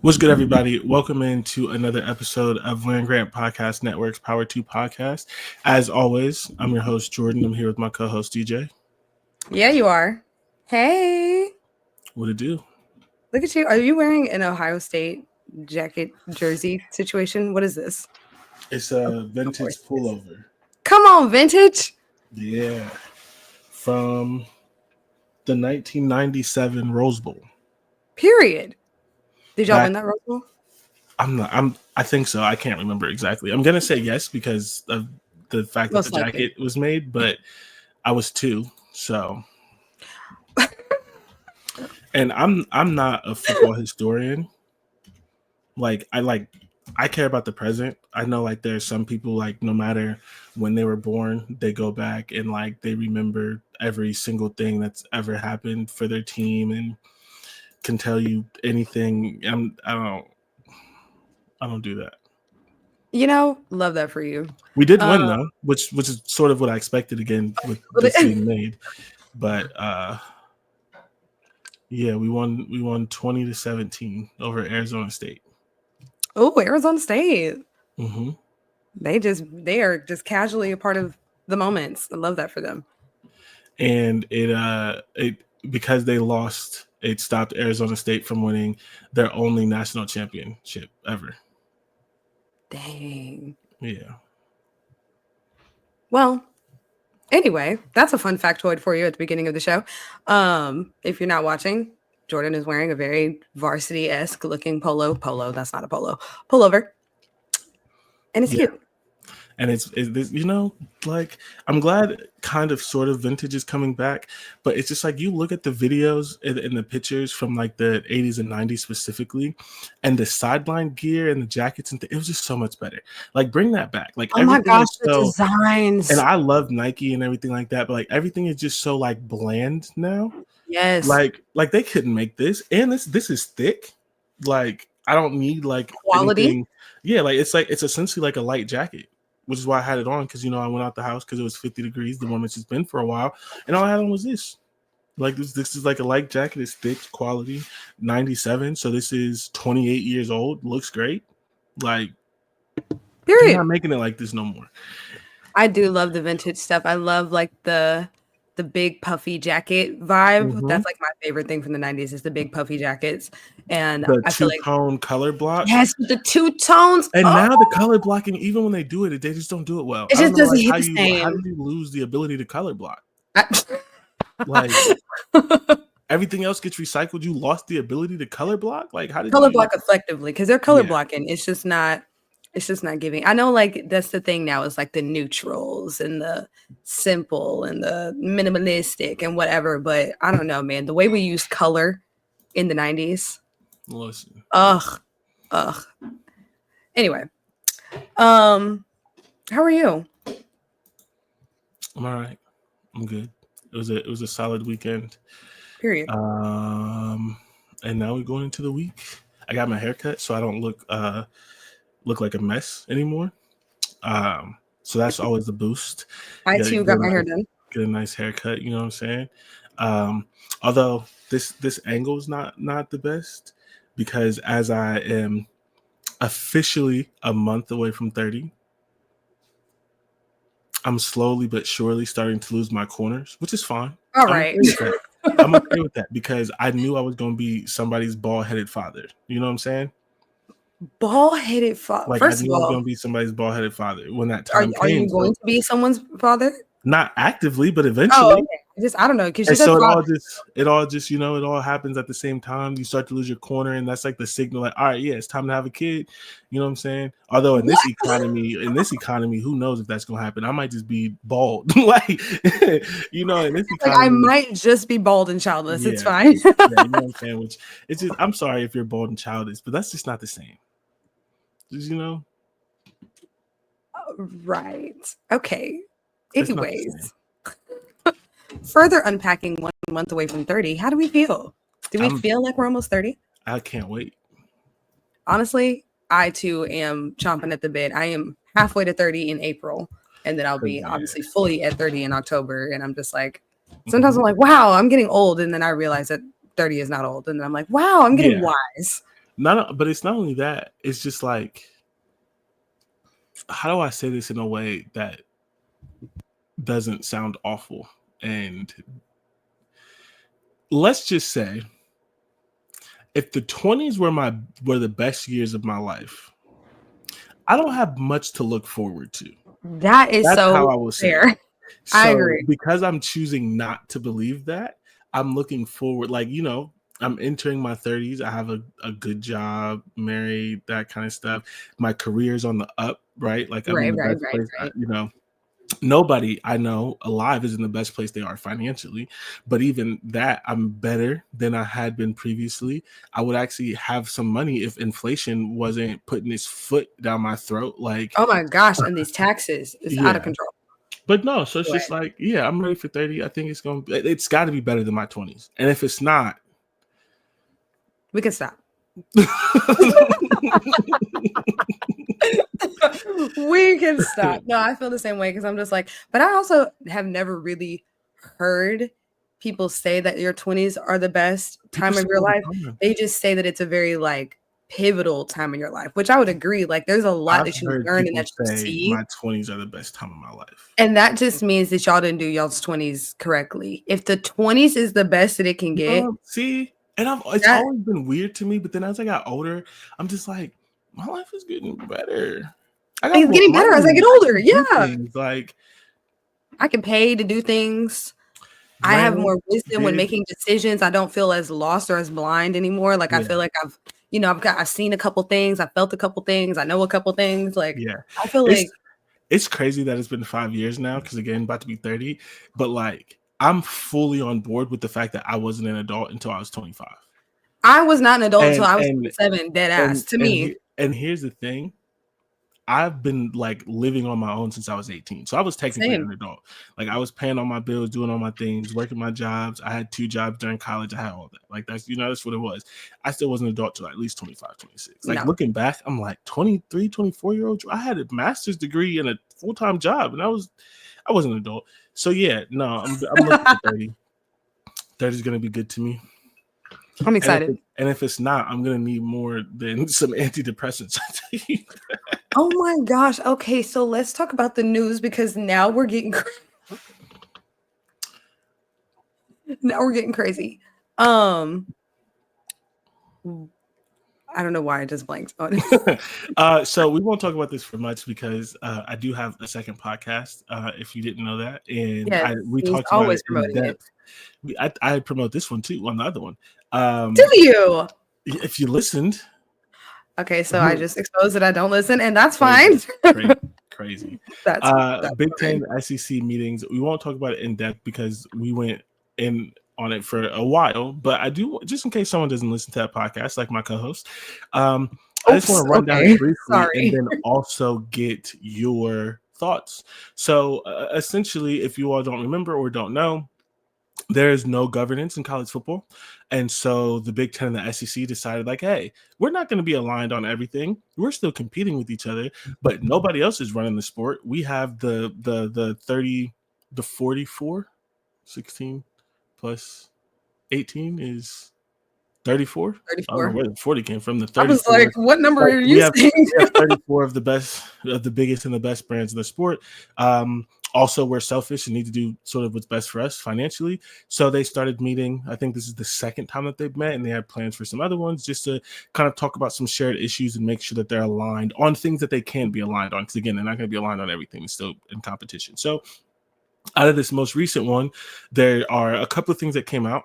What's good, everybody? Welcome into another episode of Land Grant Podcast Network's Power 2 Podcast. As always, I'm your host, Jordan. I'm here with my co-host, DJ. Yeah, you are. Hey, What it do? look at you. Are you wearing an Ohio State jacket jersey situation? What is this? It's a Of vintage course. pullover. Come on, vintage. Yeah. From the 1997 Rose Bowl. Period. Did y'all Back- win that Rose Bowl? I think so. I can't remember exactly. I'm gonna say yes because of the fact Most that the likely. jacket was made, but I was 2, so and I'm not a football historian. I care about the present. I know like there's some people like no matter when they were born, they go back and like they remember every single thing that's ever happened for their team and can tell you anything. I don't do that. You know, love that for you. We did win though, which is sort of what I expected again with this being made. But yeah, we won 20-17 over Arizona State. Oh, Arizona State. Mm-hmm. They are just casually a part of the moments. I love that for them. And it because they lost, it stopped Arizona State from winning their only national championship ever. Dang. Yeah. Well, anyway, that's a fun factoid for you at the beginning of the show. If you're not watching, Jordan is wearing a very varsity-esque looking polo. That's not a pullover. And it's cute. And it's you know, like I'm glad kind of sort of vintage is coming back, but it's just like you look at the videos and the pictures from like the 80s and 90s specifically, and the sideline gear and the jackets and it was just so much better. Like bring that back. Like Oh my gosh, the so, designs. and I love Nike and everything like that, but like everything is just so like bland now. Yes. Like they couldn't make this, and this is thick. Like I don't need like quality. anything. Yeah, like it's essentially like a light jacket, which is why I had it on because I went out the house because it was 50 degrees, the one which it's been for a while, and all I had on was this. Like this is like a light jacket. It's thick, quality, 97. So this is 28 years old. Looks great. Like, period. You're not making it like this no more. I do love the vintage stuff. I love like the big puffy jacket vibe. Mm-hmm. That's like my favorite thing from the 90s is the big puffy jackets. And the I feel like two-tone color block. Yes, the 2 tones. And now the color blocking, even when they do it, they just don't do it well. It just doesn't hit how the same. How did you lose the ability to color block? Like everything else gets recycled. You lost the ability to color block. Like how did color you block effectively? Because they're color blocking. It's just not giving. I know like that's the thing now is like the neutrals and the simple and the minimalistic and whatever. But I don't know, man. The way we used color in the 90s. Listen. Ugh. Anyway. How are you? I'm all right. I'm good. It was a solid weekend. Period. And now we're going into the week. I got my hair cut so I don't look like a mess anymore. So that's always a boost. I too got my hair done. Get a nice haircut, you know what I'm saying? Although this angle is not the best because as I am officially a month away from 30, I'm slowly but surely starting to lose my corners, which is fine. All right. I'm okay with that because I knew I was going to be somebody's bald-headed father. You know what I'm saying? Bald-headed father. Like, First I of knew I was all, going to be somebody's bald-headed father when that time are came. you going to be someone's father? Not actively, but eventually. Oh, okay. I don't know because so it all just it all happens at the same time. You start to lose your corner, and that's like the signal. Like, all right, yeah, it's time to have a kid. You know what I'm saying? Although in this economy, who knows if that's gonna happen? I might just be bald. Like, in this economy, like I might just be bald and childless. Yeah, it's fine. yeah, you know what I'm saying? Which it's just I'm sorry if you're bald and childless, but that's just not the same. Just Right. Okay. Anyways, further unpacking 1 month away from 30, how do we feel? Do we feel like we're almost 30? I can't wait. Honestly, I too am chomping at the bit. I am halfway to 30 in April, and then I'll be obviously fully at 30 in October. And I'm just like, sometimes I'm like, wow, I'm getting old. And then I realize that 30 is not old. And then I'm like, wow, I'm getting wise. But it's not only that. It's just like, how do I say this in a way that doesn't sound awful? And let's just say, if the 20s were the best years of my life, I don't have much to look forward to. That is That's so how I will say fair. it. I So agree. because I'm choosing not to believe that, I'm looking forward, like, I'm entering my 30s. I have a good job, married, that kind of stuff. My career's on the up, right? Like, I'm in Right, the right, best right, place. right. Nobody I know alive is in the best place they are financially, but even that, I'm better than I had been previously. I would actually have some money if inflation wasn't putting its foot down my throat. Like, Oh my gosh, and these taxes is out of yeah, control. but no, so it's Go just ahead. like, yeah, I'm ready for 30. I think it's got to be better than my 20s. And if it's not, We can stop. We can stop. No, I feel the same way because I'm just like, but I also have never really heard people say that your 20s are the best people time of say your all the life. time. They just say that it's a very like pivotal time in your life, which I would agree. Like there's a lot I've that you heard learn and people that you say see. my 20s are the best time of my life. And that just means that y'all didn't do y'all's 20s correctly. If the 20s is the best that it can get, See, and it's that always been weird to me. But then as I got older, I'm just like, my life is getting better. I got it's more getting better as I money. get I older. can do Yeah. things like I can pay to do things. I have rent, more wisdom when bid. making decisions. I don't feel as lost or as blind anymore. Like I Yeah, feel like I've seen a couple things, I felt a couple things, I know a couple things. Like yeah. I feel It's like it's crazy that it's been 5 years now. Because again, about to be 30. But like, I'm fully on board with the fact that I wasn't an adult until I was 25. I was not an adult until And I was and 27, dead ass. and To and me, and here's the thing. I've been like living on my own since I was 18. So I was technically same. an adult. Like, I was paying all my bills, doing all my things, working my jobs. I had 2 jobs during college. I had all that. Like, that's what it was. I still wasn't an adult till at least 25, 26. Like, No. looking back, I'm like 23, 24-year-old. I had a master's degree and a full-time job, and I wasn't an adult. So yeah, no, I'm looking for 30. 30 is gonna be good to me. I'm And excited. if it's not, I'm gonna need more than some antidepressants. I tell you. Oh my gosh. Okay, so let's talk about the news because now we're getting crazy. I don't know why I just blanked on it. So we won't talk about this for much because I do have a second podcast. If you didn't know that, and Yes, we he's talked about it always in promoting it. depth. I promote this one too on the other one. Do you? If you listened, Okay, so I just exposed that I don't listen, and that's crazy, fine. crazy. That's Big fine. Ten SEC meetings. We won't talk about it in depth because we went in on it for a while. But I do, just in case someone doesn't listen to that podcast, like my co-host. I just want Oops. to run down Okay. it briefly and Sorry. then also get your thoughts. So essentially, if you all don't remember or don't know, there is no governance in college football. And so the Big Ten and the SEC decided, like, hey, we're not going to be aligned on everything. We're still competing with each other, but nobody else is running the sport. We have the 30, the 44, 16 plus 18 is 34. I don't know 34. where the 40 came from. The I was like, 34. what number Like, are you saying? we have 34 of the biggest and the best brands in the sport. Also, we're selfish and need to do sort of what's best for us financially. So they started meeting. I think this is the second time that they've met, and they have plans for some other ones just to kind of talk about some shared issues and make sure that they're aligned on things that they can be aligned on. Because again, they're not going to be aligned on everything. It's still in competition. So out of this most recent one, there are a couple of things that came out.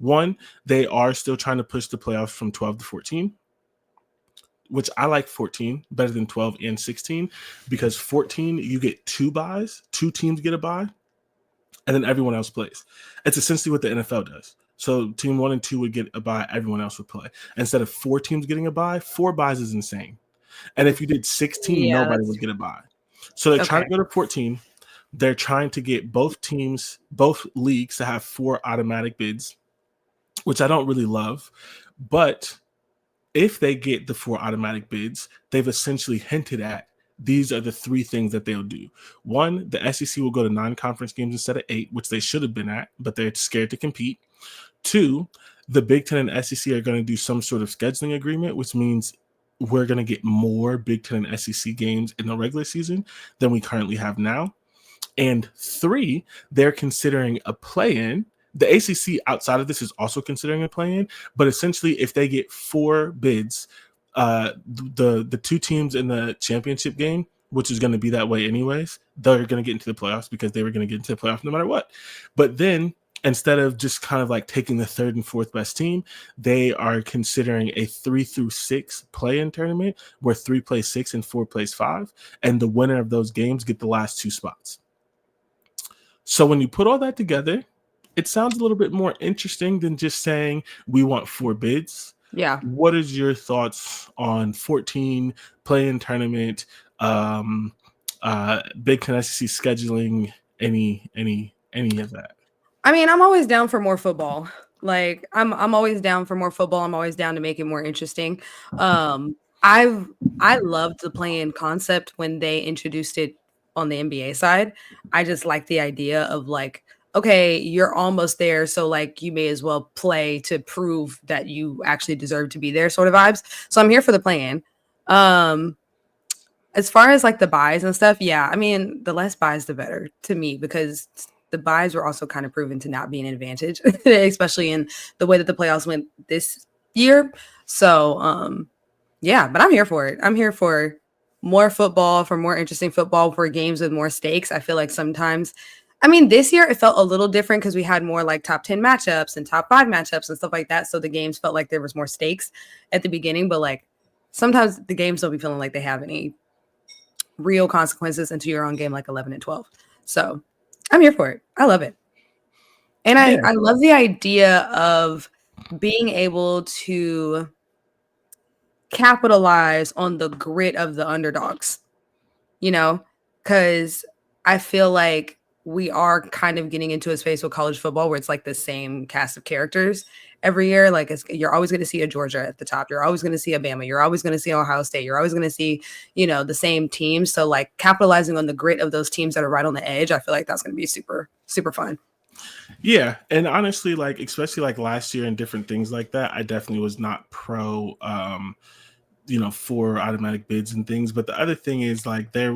One, they are still trying to push the playoffs from 12 to 14, which I like 14 better than 12 and 16, because 14, you get 2 buys, 2 teams get a bye, and then everyone else plays. It's essentially what the NFL does. So team 1 and 2 would get a bye, everyone else would play. Instead of 4 teams getting a bye, 4 buys is insane. And if you did 16, Yeah, nobody that's would get a bye. So they're trying okay. to go to 14. They're trying to get both leagues to have 4 automatic bids, which I don't really love. But if they get the 4 automatic bids, they've essentially hinted at these are the 3 things that they'll do. 1, the SEC will go to 9 conference games instead of 8, which they should have been at, but they're scared to compete. 2, the Big Ten and SEC are going to do some sort of scheduling agreement, which means we're going to get more Big Ten and SEC games in the regular season than we currently have now. And 3, they're considering a play-in. The ACC outside of this is also considering a play-in, but essentially, if they get 4 bids, the 2 teams in the championship game, which is going to be that way anyways, they're going to get into the playoffs because they were going to get into the playoffs no matter what. But then, instead of just kind of like taking the 3rd and 4th best team, they are considering a 3 through 6 play-in tournament where 3 plays 6 and 4 plays 5, and the winner of those games get the last 2 spots. So when you put all that together, it sounds a little bit more interesting than just saying we want 4 bids. Yeah. What is your thoughts on 14 play-in tournament, Big Ten SEC scheduling, any of that? I mean, I'm always down for more football. Like I'm always down for more football. I'm always down to make it more interesting. I loved the play-in concept when they introduced it on the NBA side. I just like the idea of like, okay, you're almost there, so like you may as well play to prove that you actually deserve to be there, sort of vibes. So I'm here for the play-in. As far as like the buys and stuff, yeah, I mean, the less buys, the better to me, because the buys were also kind of proven to not be an advantage, especially in the way that the playoffs went this year. So, yeah, but I'm here for it. I'm here for more football, for more interesting football, for games with more stakes. I feel like sometimes, I mean, this year it felt a little different because we had more like top 10 matchups and top 5 matchups and stuff like that. So the games felt like there was more stakes at the beginning, but like sometimes the games don't be feeling like they have any real consequences until you're on game like 11 and 12. So I'm here for it. I love it. And I love the idea of being able to capitalize on the grit of the underdogs, you know, because I feel like we are kind of getting into a space with college football where it's like the same cast of characters every year. Like you're always going to see a Georgia at the top. You're always going to see a Bama. You're always going to see Ohio State. You're always going to see, you know, the same teams. So like capitalizing on the grit of those teams that are right on the edge, I feel like that's going to be super, super fun. Yeah. And honestly, like, especially like last year and different things like that, I definitely was not pro, for automatic bids and things. But the other thing is like they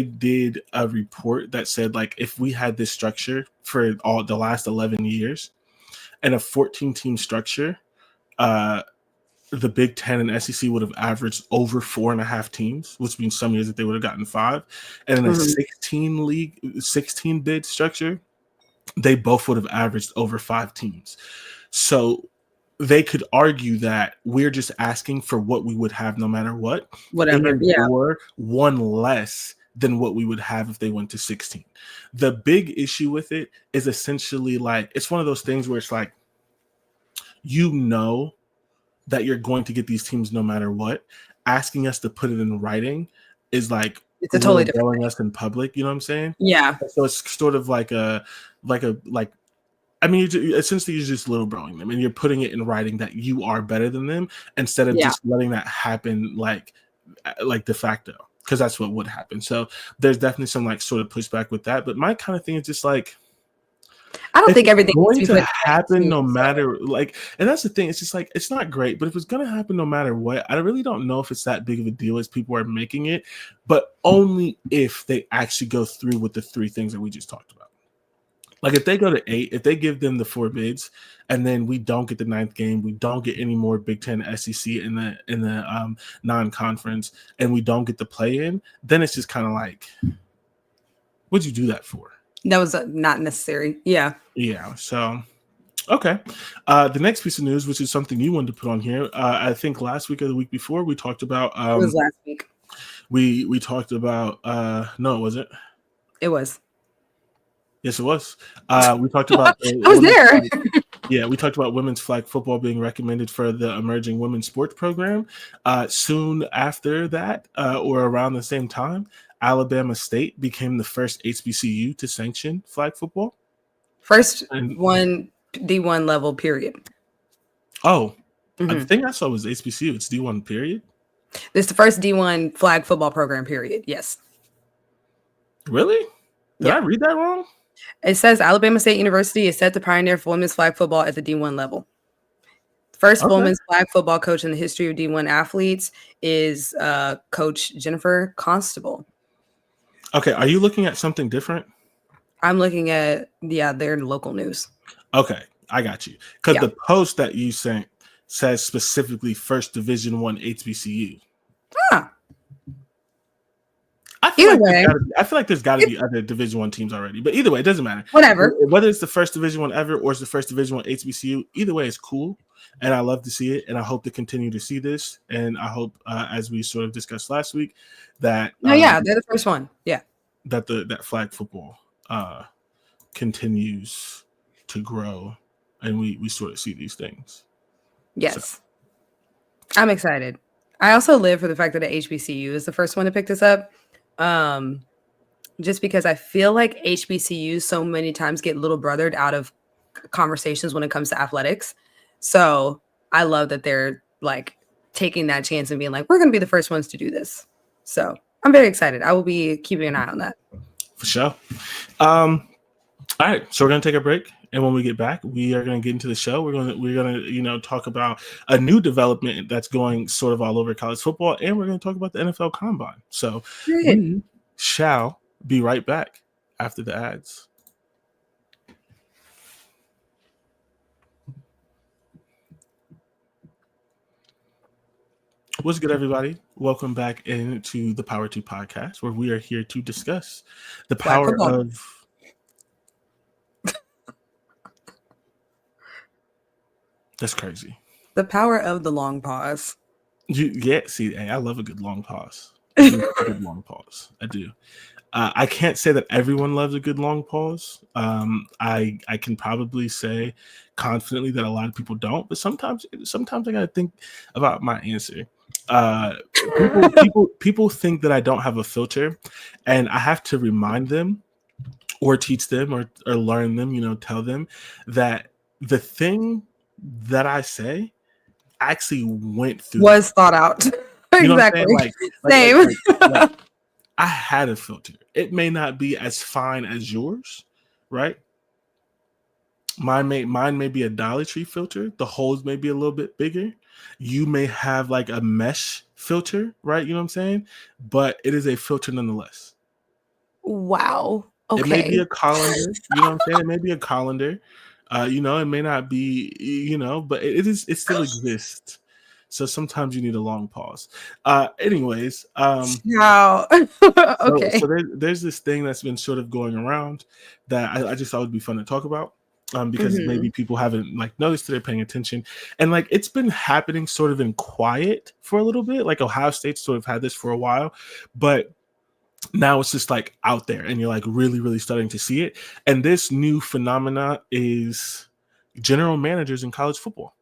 did a report that said like if we had this structure for all the last 11 years and a 14-team structure, the Big Ten and SEC would have averaged over 4.5 teams, which means some years that they would have gotten 5. And in a 16 bid structure, they both would have averaged over 5 teams. So they could argue that we're just asking for what we would have no matter what. Whatever. Or one less than what we would have if they went to 16. The big issue with it is essentially like, it's one of those things where it's like, you know that you're going to get these teams no matter what. Asking us to put it in writing is it's a totally different thing. Us in public, you know what I'm saying? Yeah. So it's sort of essentially you're just little broing them and you're putting it in writing that you are better than them instead of just letting that happen like de facto, because that's what would happen. So there's definitely some like sort of pushback with that. But my kind of thing is just like, I don't think everything going to happen no matter like, and that's the thing. It's just like, it's not great, but if it's going to happen no matter what, I really don't know if it's that big of a deal as people are making it, but only if they actually go through with the 3 things that we just talked about. Like if they go to 8, if they give them the 4 bids, and then we don't get the 9th game, we don't get any more Big Ten SEC in the non-conference, and we don't get the play-in, then it's just kind of like, what'd you do that for? That was not necessary. Yeah. Yeah. So, okay. The next piece of news, which is something you wanted to put on here, I think last week or the week before, we talked about. It was last week. We talked about. No, it wasn't. It was. Yes, it was. We talked about. I was there. Yeah, we talked about women's flag football being recommended for the emerging women's sports program. Soon after that, or around the same time, Alabama State became the first HBCU to sanction flag football. First one D1 level, period. Oh, the thing I saw was HBCU. It's D1, period. This is the first D1 flag football program, period. Yes. Really? Did I read that wrong? It says Alabama State University is set to pioneer for women's flag football at the D1 level. First women's flag football coach in the history of D1 athletes is Coach Jennifer Constable. Okay, are you looking at something different? I'm looking at their local news. Okay, I got you. Because the post that you sent says specifically First Division I HBCU. Huh. I feel like there's got to be other Division I teams already, but either way, it doesn't matter. Whatever. Whether it's the first Division I ever or it's the first Division I HBCU, either way, it's cool, and I love to see it, and I hope to continue to see this, and I hope, as we sort of discussed last week, that they're the first one, that that flag football continues to grow, and we sort of see these things. Yes, so. I'm excited. I also live for the fact that the HBCU is the first one to pick this up. Just because I feel like HBCUs so many times get little brothered out of conversations when it comes to athletics. So I love that they're like taking that chance and being like, we're going to be the first ones to do this. So I'm very excited. I will be keeping an eye on that. For sure. All right. So we're going to take a break. And when we get back, we are going to get into the show. We're going to talk about a new development that's going sort of all over college football, and we're going to talk about the NFL Combine. So we shall be right back after the ads. What's good, everybody? Welcome back into the Power 2 podcast, where we are here to discuss the power of... That's crazy. The power of the long pause. See, I love a good long pause. I do. I can't say that everyone loves a good long pause. I can probably say confidently that a lot of people don't, but sometimes I gotta think about my answer. People think that I don't have a filter, and I have to remind them or teach them or learn them, tell them that the thing that I say actually went through, was thought out. Exactly. Same. Like, I had a filter. It may not be as fine as yours, right? Mine may be a Dollar Tree filter. The holes may be a little bit bigger. You may have like a mesh filter, right? You know what I'm saying? But it is a filter nonetheless. Wow. Okay. It may be a colander. You know what I'm saying? It may be a colander. It may not be, but it still exists. So sometimes you need a long pause. Anyways. Wow. Okay. So there's this thing that's been sort of going around that I just thought would be fun to talk about. Because maybe people haven't noticed that they're paying attention, and it's been happening sort of in quiet for a little bit. Like Ohio State sort of had this for a while, but now it's just out there, and you're really, really starting to see it. And this new phenomena is general managers in college football.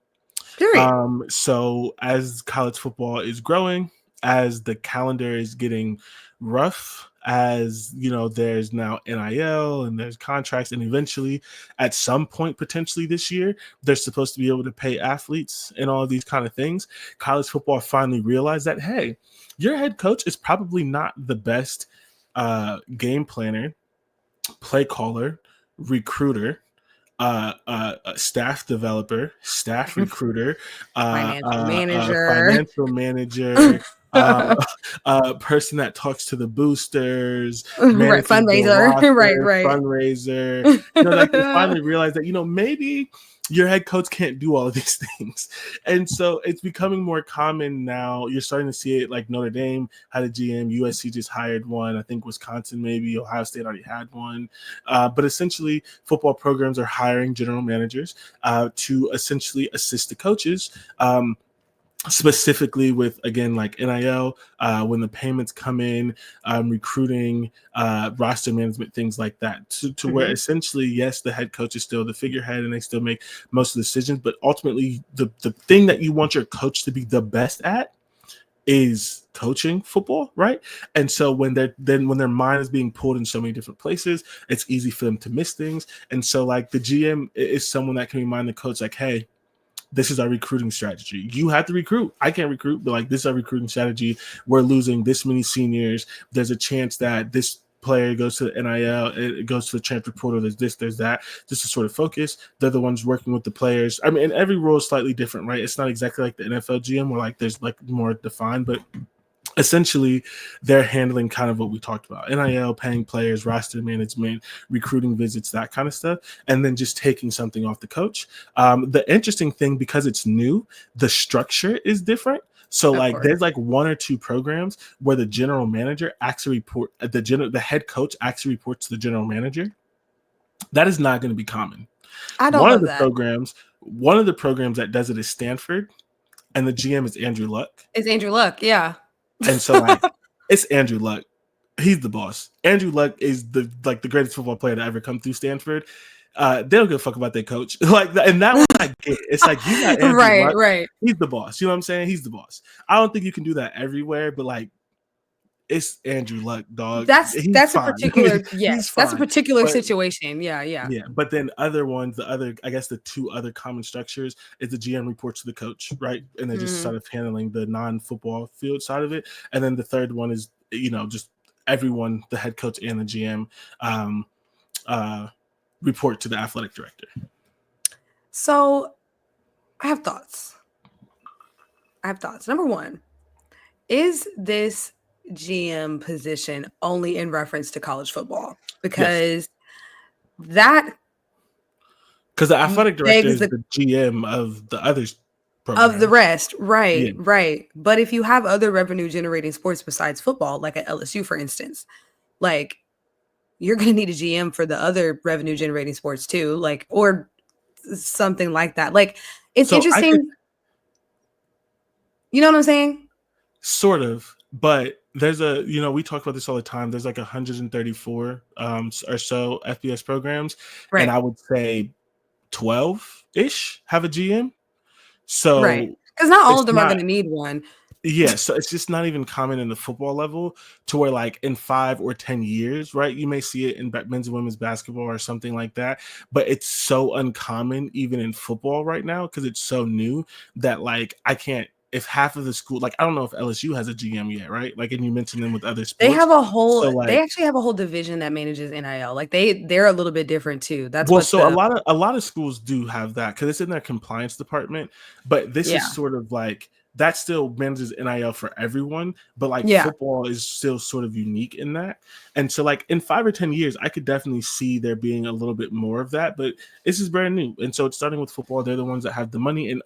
So as college football is growing, as the calendar is getting rough, as there's now NIL and there's contracts, and eventually at some point potentially this year they're supposed to be able to pay athletes and all of these kind of things. College football finally realized that, hey, your head coach is probably not the best game planner, play caller, recruiter, staff developer, staff recruiter, financial manager, person that talks to the boosters, fundraiser, fundraiser. They finally realize that maybe your head coach can't do all of these things, and so it's becoming more common now. You're starting to see it. Notre Dame had a GM, USC just hired one. I think Wisconsin, maybe Ohio State already had one. But essentially, football programs are hiring general managers to essentially assist the coaches. Specifically with, again, NIL, when the payments come in, recruiting, roster management, things like that, to where essentially, yes, the head coach is still the figurehead and they still make most of the decisions, but ultimately the thing that you want your coach to be the best at is coaching football, right? And so when their mind is being pulled in so many different places, it's easy for them to miss things. And so the GM is someone that can remind the coach, hey, this is our recruiting strategy. You have to recruit. I can't recruit, but this is our recruiting strategy. We're losing this many seniors. There's a chance that this player goes to the NIL, it goes to the transfer portal, there's this, there's that, just to sort of focus. They're the ones working with the players. I mean, and every role is slightly different, right? It's not exactly like the NFL GM where like there's like more defined, but essentially they're handling kind of what we talked about: NIL, paying players, roster management, recruiting visits, that kind of stuff, and then just taking something off the coach. The interesting thing, because it's new, the structure is different. So like there's like one or two programs where the general manager actually the head coach actually reports to the general manager. That is not going to be common. I don't love that. One of the programs that does it is Stanford, and the GM is Andrew Luck. It's Andrew Luck, yeah. And so like it's Andrew Luck. He's the boss. Andrew Luck is the greatest football player to ever come through Stanford. They don't give a fuck about their coach. And that one I get. It's like, you got Andrew Luck. Right. He's the boss. You know what I'm saying? He's the boss. I don't think you can do that everywhere, but like, it's Andrew Luck, dog. That's a particular that's a particular situation. Yeah. But then I guess the two other common structures is the GM reports to the coach, right? And they're just sort of handling the non-football field side of it. And then the third one is, just everyone, the head coach and the GM, report to the athletic director. So I have thoughts. Number one, is this GM position only in reference to college football? Because the athletic director is the GM of the others of the rest, right? But if you have other revenue generating sports besides football, like at LSU, for instance, like you're going to need a GM for the other revenue generating sports too, like, or something like that. Like, it's interesting. You know what I'm saying? Sort of, but there's we talk about this all the time. There's like 134 or so FBS programs, right? And I would say 12-ish have a GM. So, right, because not all of them are going to need one. Yeah, so it's just not even common in the football level to where like in 5 or 10 years, right? You may see it in men's and women's basketball or something like that, but it's so uncommon even in football right now because it's so new that like I can't. If half of the school, like I don't know if LSU has a GM yet, right? Like, and you mentioned them with other sports. They have a whole. So, like, they actually have a whole division that manages NIL. Like they're a little bit different too. That's a lot of schools do have that because it's in their compliance department. But this is sort of like that still manages NIL for everyone, but like football is still sort of unique in that. And so like in 5 or 10 years, I could definitely see there being a little bit more of that, but this is brand new. And so it's starting with football. They're the ones that have the money, and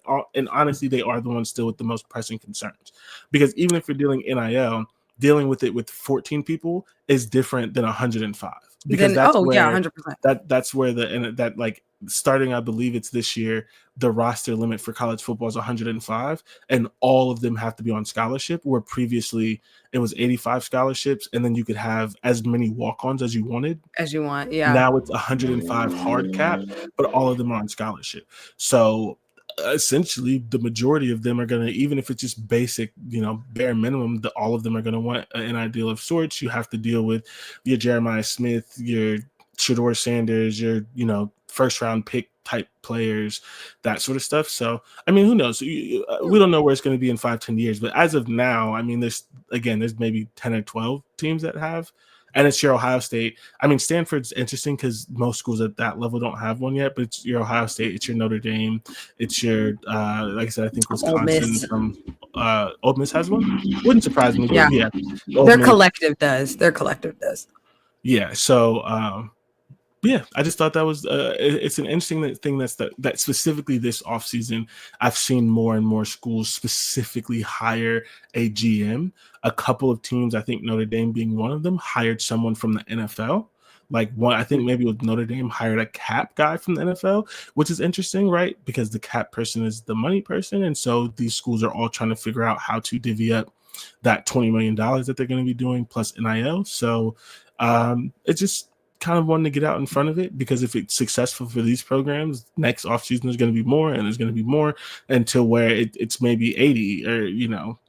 honestly, they are the ones still with the most pressing concerns, because even if you're dealing NIL, dealing with it with 14 people is different than 105. Because that's 100%. That's where that like starting, I believe it's this year, the roster limit for college football is 105, and all of them have to be on scholarship, where previously it was 85 scholarships, and then you could have as many walk-ons as you wanted. Now it's 105 hard cap, but all of them are on scholarship. So essentially the majority of them are going to, even if it's just basic, bare minimum, all of them are going to want an ideal of sorts. You have to deal with your Jeremiah Smith, your Shedeur Sanders, your first round pick type players, that sort of stuff. So I mean, who knows? We don't know where it's going to be in 5-10 years, but as of now, I mean, there's maybe 10 or 12 teams that have. And it's your Ohio State. I mean, Stanford's interesting because most schools at that level don't have one yet, but it's your Ohio State, it's your Notre Dame, it's your, like I said, I think Wisconsin Ole Miss has one. Wouldn't surprise me. Yeah. Their collective does. Yeah. So, I just thought that was it's an interesting thing that specifically this offseason, I've seen more and more schools specifically hire a GM. A couple of teams, I think Notre Dame being one of them, hired someone from the NFL. Like one, I think maybe with Notre Dame hired a cap guy from the NFL, which is interesting, right? Because the cap person is the money person. And so these schools are all trying to figure out how to divvy up that $20 million that they're going to be doing plus NIL. So it's just kind of wanting to get out in front of it, because if it's successful for these programs, next offseason there's going to be more, and there's going to be more until where it's maybe 80, or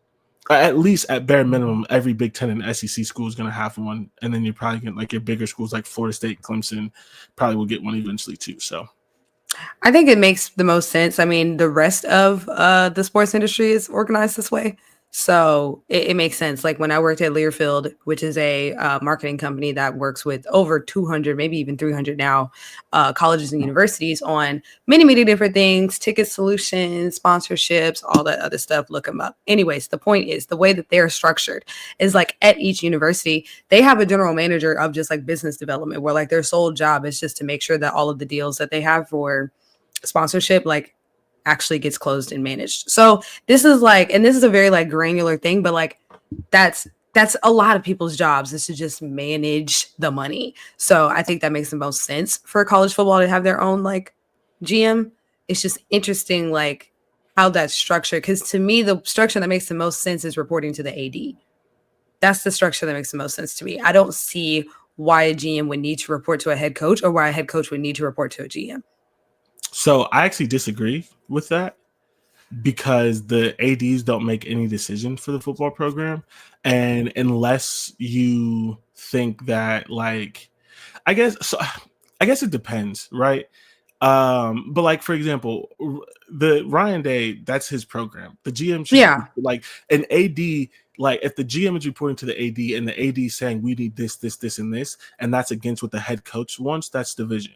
at least at bare minimum every Big Ten and SEC school is going to have one, and then you're probably getting like your bigger schools like Florida State, Clemson probably will get one eventually too. So I think it makes the most sense. I mean, the rest of the sports industry is organized this way. So it makes sense. Like when I worked at Learfield, which is a marketing company that works with over 200, maybe even 300 now, colleges and universities on many, many different things, ticket solutions, sponsorships, all that other stuff. Look them up. Anyways, the point is the way that they're structured is like at each university, they have a general manager of just like business development where like their sole job is just to make sure that all of the deals that they have for sponsorship, like actually gets closed and managed. So this is like, and this is a very like granular thing, but like that's a lot of people's jobs is to just manage the money. So I think that makes the most sense for college football to have their own like GM. It's just interesting like how that's structured. Because to me, the structure that makes the most sense is reporting to the AD. That's the structure that makes the most sense to me. I don't see why a GM would need to report to a head coach or why a head coach would need to report to a GM. So I actually disagree with that because the ADs don't make any decision for the football program. And unless you think that like, I guess it depends, right? But like, for example, the Ryan Day, that's his program. The GM should like an AD. Like if the GM is reporting to the AD and the AD saying we need this, this, this, and this, and that's against what the head coach wants, that's division.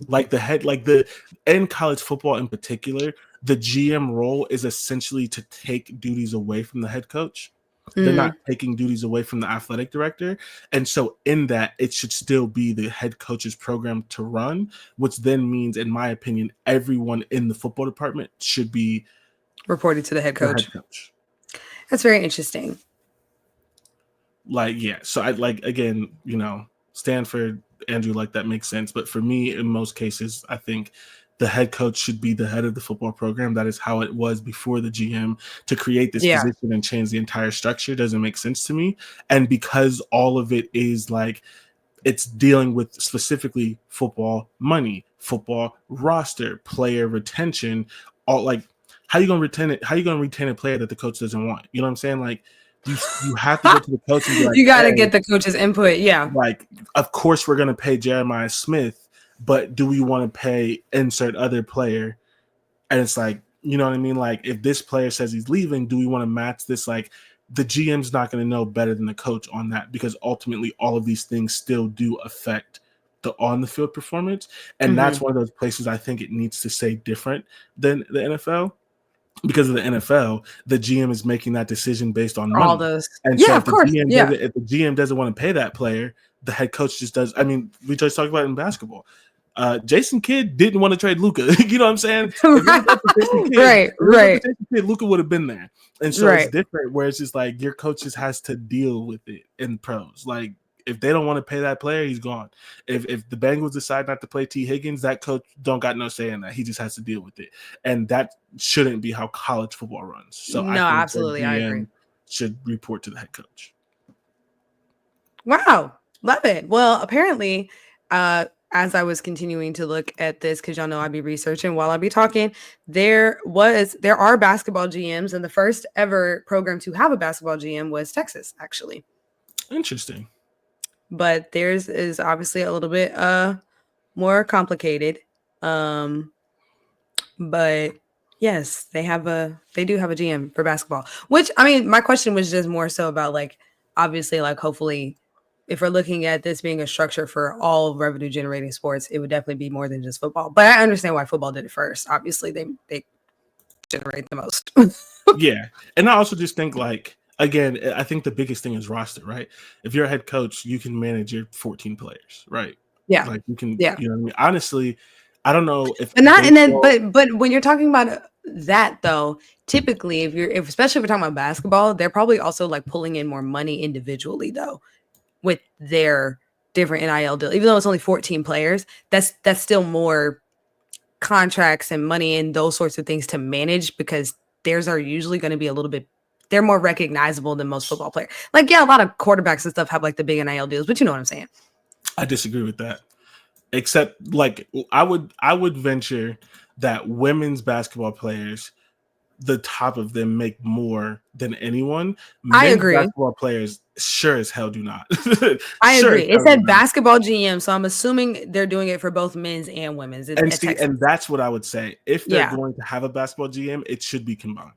Like the head, like the in college football in particular, the GM role is essentially to take duties away from the head coach. They're not taking duties away from the athletic director. And so in that, it should still be the head coach's program to run, which then means, in my opinion, everyone in the football department should be reported to the head coach. That's very interesting. Like, yeah. So I like, again, Stanford, Andrew, like that makes sense. But for me, in most cases, I think the head coach should be the head of the football program. That is how it was before the GM. To create this position and change the entire structure doesn't make sense to me. And because all of it is like, it's dealing with specifically football money, football roster, player retention, all like, how you gonna retain it? How you gonna retain a player that the coach doesn't want? You know what I'm saying? Like, you have to go to the coach and be like, you got to get the coach's input. Yeah. Like, of course we're going to pay Jeremiah Smith, but do we want to pay insert other player? And it's like, you know what I mean? Like if this player says he's leaving, do we want to match this? Like the GM's not going to know better than the coach on that because ultimately all of these things still do affect the on the field performance. And that's one of those places I think it needs to say different than the NFL. Because of the NFL, the GM is making that decision based on money. All those. And so of course. If the GM doesn't want to pay that player, the head coach just does. I mean, we just talked about it in basketball. Jason Kidd didn't want to trade Luka. You know what I'm saying? Right. Jason Kidd, Luka would have been there. And so it's different where it's just like your coach just has to deal with it in pros. Like if they don't want to pay that player, he's gone. If the Bengals decide not to play T. Higgins, that coach don't got no say in that. He just has to deal with it. And that shouldn't be how college football runs. So no, absolutely. I agree. Should report to the head coach. Wow. Love it. Well, apparently, as I was continuing to look at this, because y'all know I'd be researching while I'd be talking, there are basketball GMs, and the first ever program to have a basketball GM was Texas, actually. Interesting. But theirs is obviously a little bit more complicated. But yes, they do have a GM for basketball, which I mean, my question was just more so about like, obviously, like hopefully if we're looking at this being a structure for all revenue generating sports, it would definitely be more than just football. But I understand why football did it first. Obviously, they generate the most. Yeah. And I also just think like, again, I think the biggest thing is roster, right? If you're a head coach, you can manage your 14 players, right? Yeah. Like you can, you know what I mean? Honestly, I don't know if but when you're talking about that though, typically especially if we're talking about basketball, they're probably also like pulling in more money individually though with their different NIL deal. Even though it's only 14 players, that's still more contracts and money and those sorts of things to manage because theirs are usually going to be a little bit, they're more recognizable than most football players. Like, yeah, a lot of quarterbacks and stuff have like the big NIL deals, but you know what I'm saying. I disagree with that. Except like I would venture that women's basketball players, the top of them make more than anyone. I agree. Basketball players sure as hell do not. I agree. It said basketball GM, so I'm assuming they're doing it for both men's and women's. And that's what I would say. If they're going to have a basketball GM, it should be combined.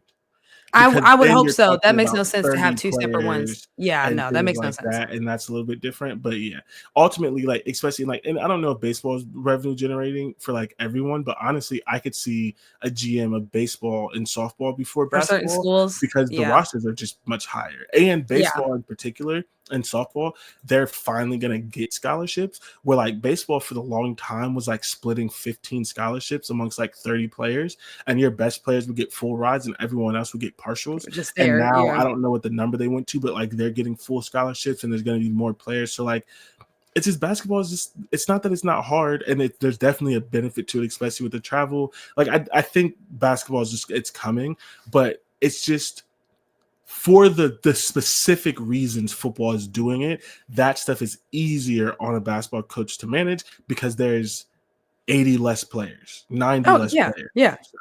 I would then hope you're so. That talking makes about no sense to have 30 two separate ones. players Yeah, and no, that things makes no like sense. that, and that's a little bit different. But yeah, ultimately, like especially like, and I don't know if baseball is revenue generating for like everyone, but honestly, I could see a GM of baseball and softball before For certain basketball schools, because the yeah. rosters are just much higher, and Yeah. baseball in particular and softball, they're finally gonna get scholarships. Where like baseball for the long time was like splitting 15 scholarships amongst like 30 players, and your best players would get full rides and everyone else would get partials. Just And there. now Yeah. I don't know what the number they went to, but like they're getting full scholarships and there's going to be more players. So like it's just basketball is just, it's not that it's not hard, and there's definitely a benefit to it, especially with the travel. Like I think basketball is just, it's coming, but it's just for the specific reasons football is doing it. That stuff is easier on a basketball coach to manage because there's 80 less players, 90 Oh, less yeah. players. Yeah. So,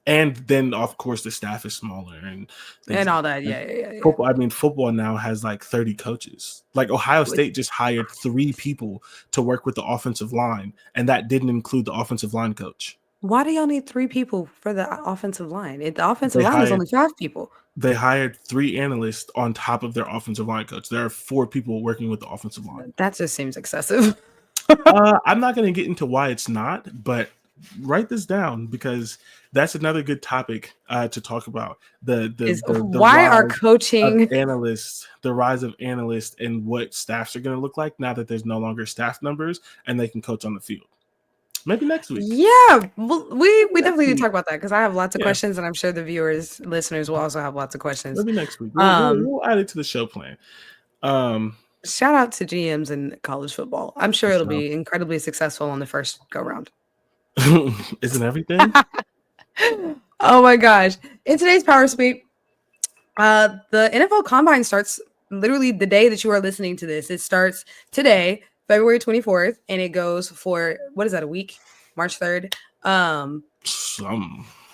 and then of course the staff is smaller and things And like all that. that. Yeah. Football, I mean, football now has like 30 coaches. Like Ohio State just hired 3 people to work with the offensive line, and that didn't include the offensive line coach. Why do y'all need 3 people for the offensive line? The offensive They line is hired only 5 people. they hired 3 analysts on top of their offensive line coach. There are 4 people working with the offensive line. That just seems excessive. I'm not going to get into why it's not, but write this down because that's another good topic to talk about. The Why are rise of coaching analysts, the rise of analysts, and what staffs are going to look like now that there's no longer staff numbers and they can coach on the field. Maybe next week. Yeah, well, we definitely need to talk about that because I have lots of Yeah. questions, and I'm sure the viewers, listeners will also have lots of questions. Maybe next week. We'll add it to the show plan. Shout out to GMs in college football. I'm sure it'll be incredibly successful on the first go round. Isn't everything? Oh my gosh. In today's Power Sweep, the NFL Combine starts literally the day that you are listening to this. It starts today, February 24th, and it goes for, what is that, a week? March 3rd?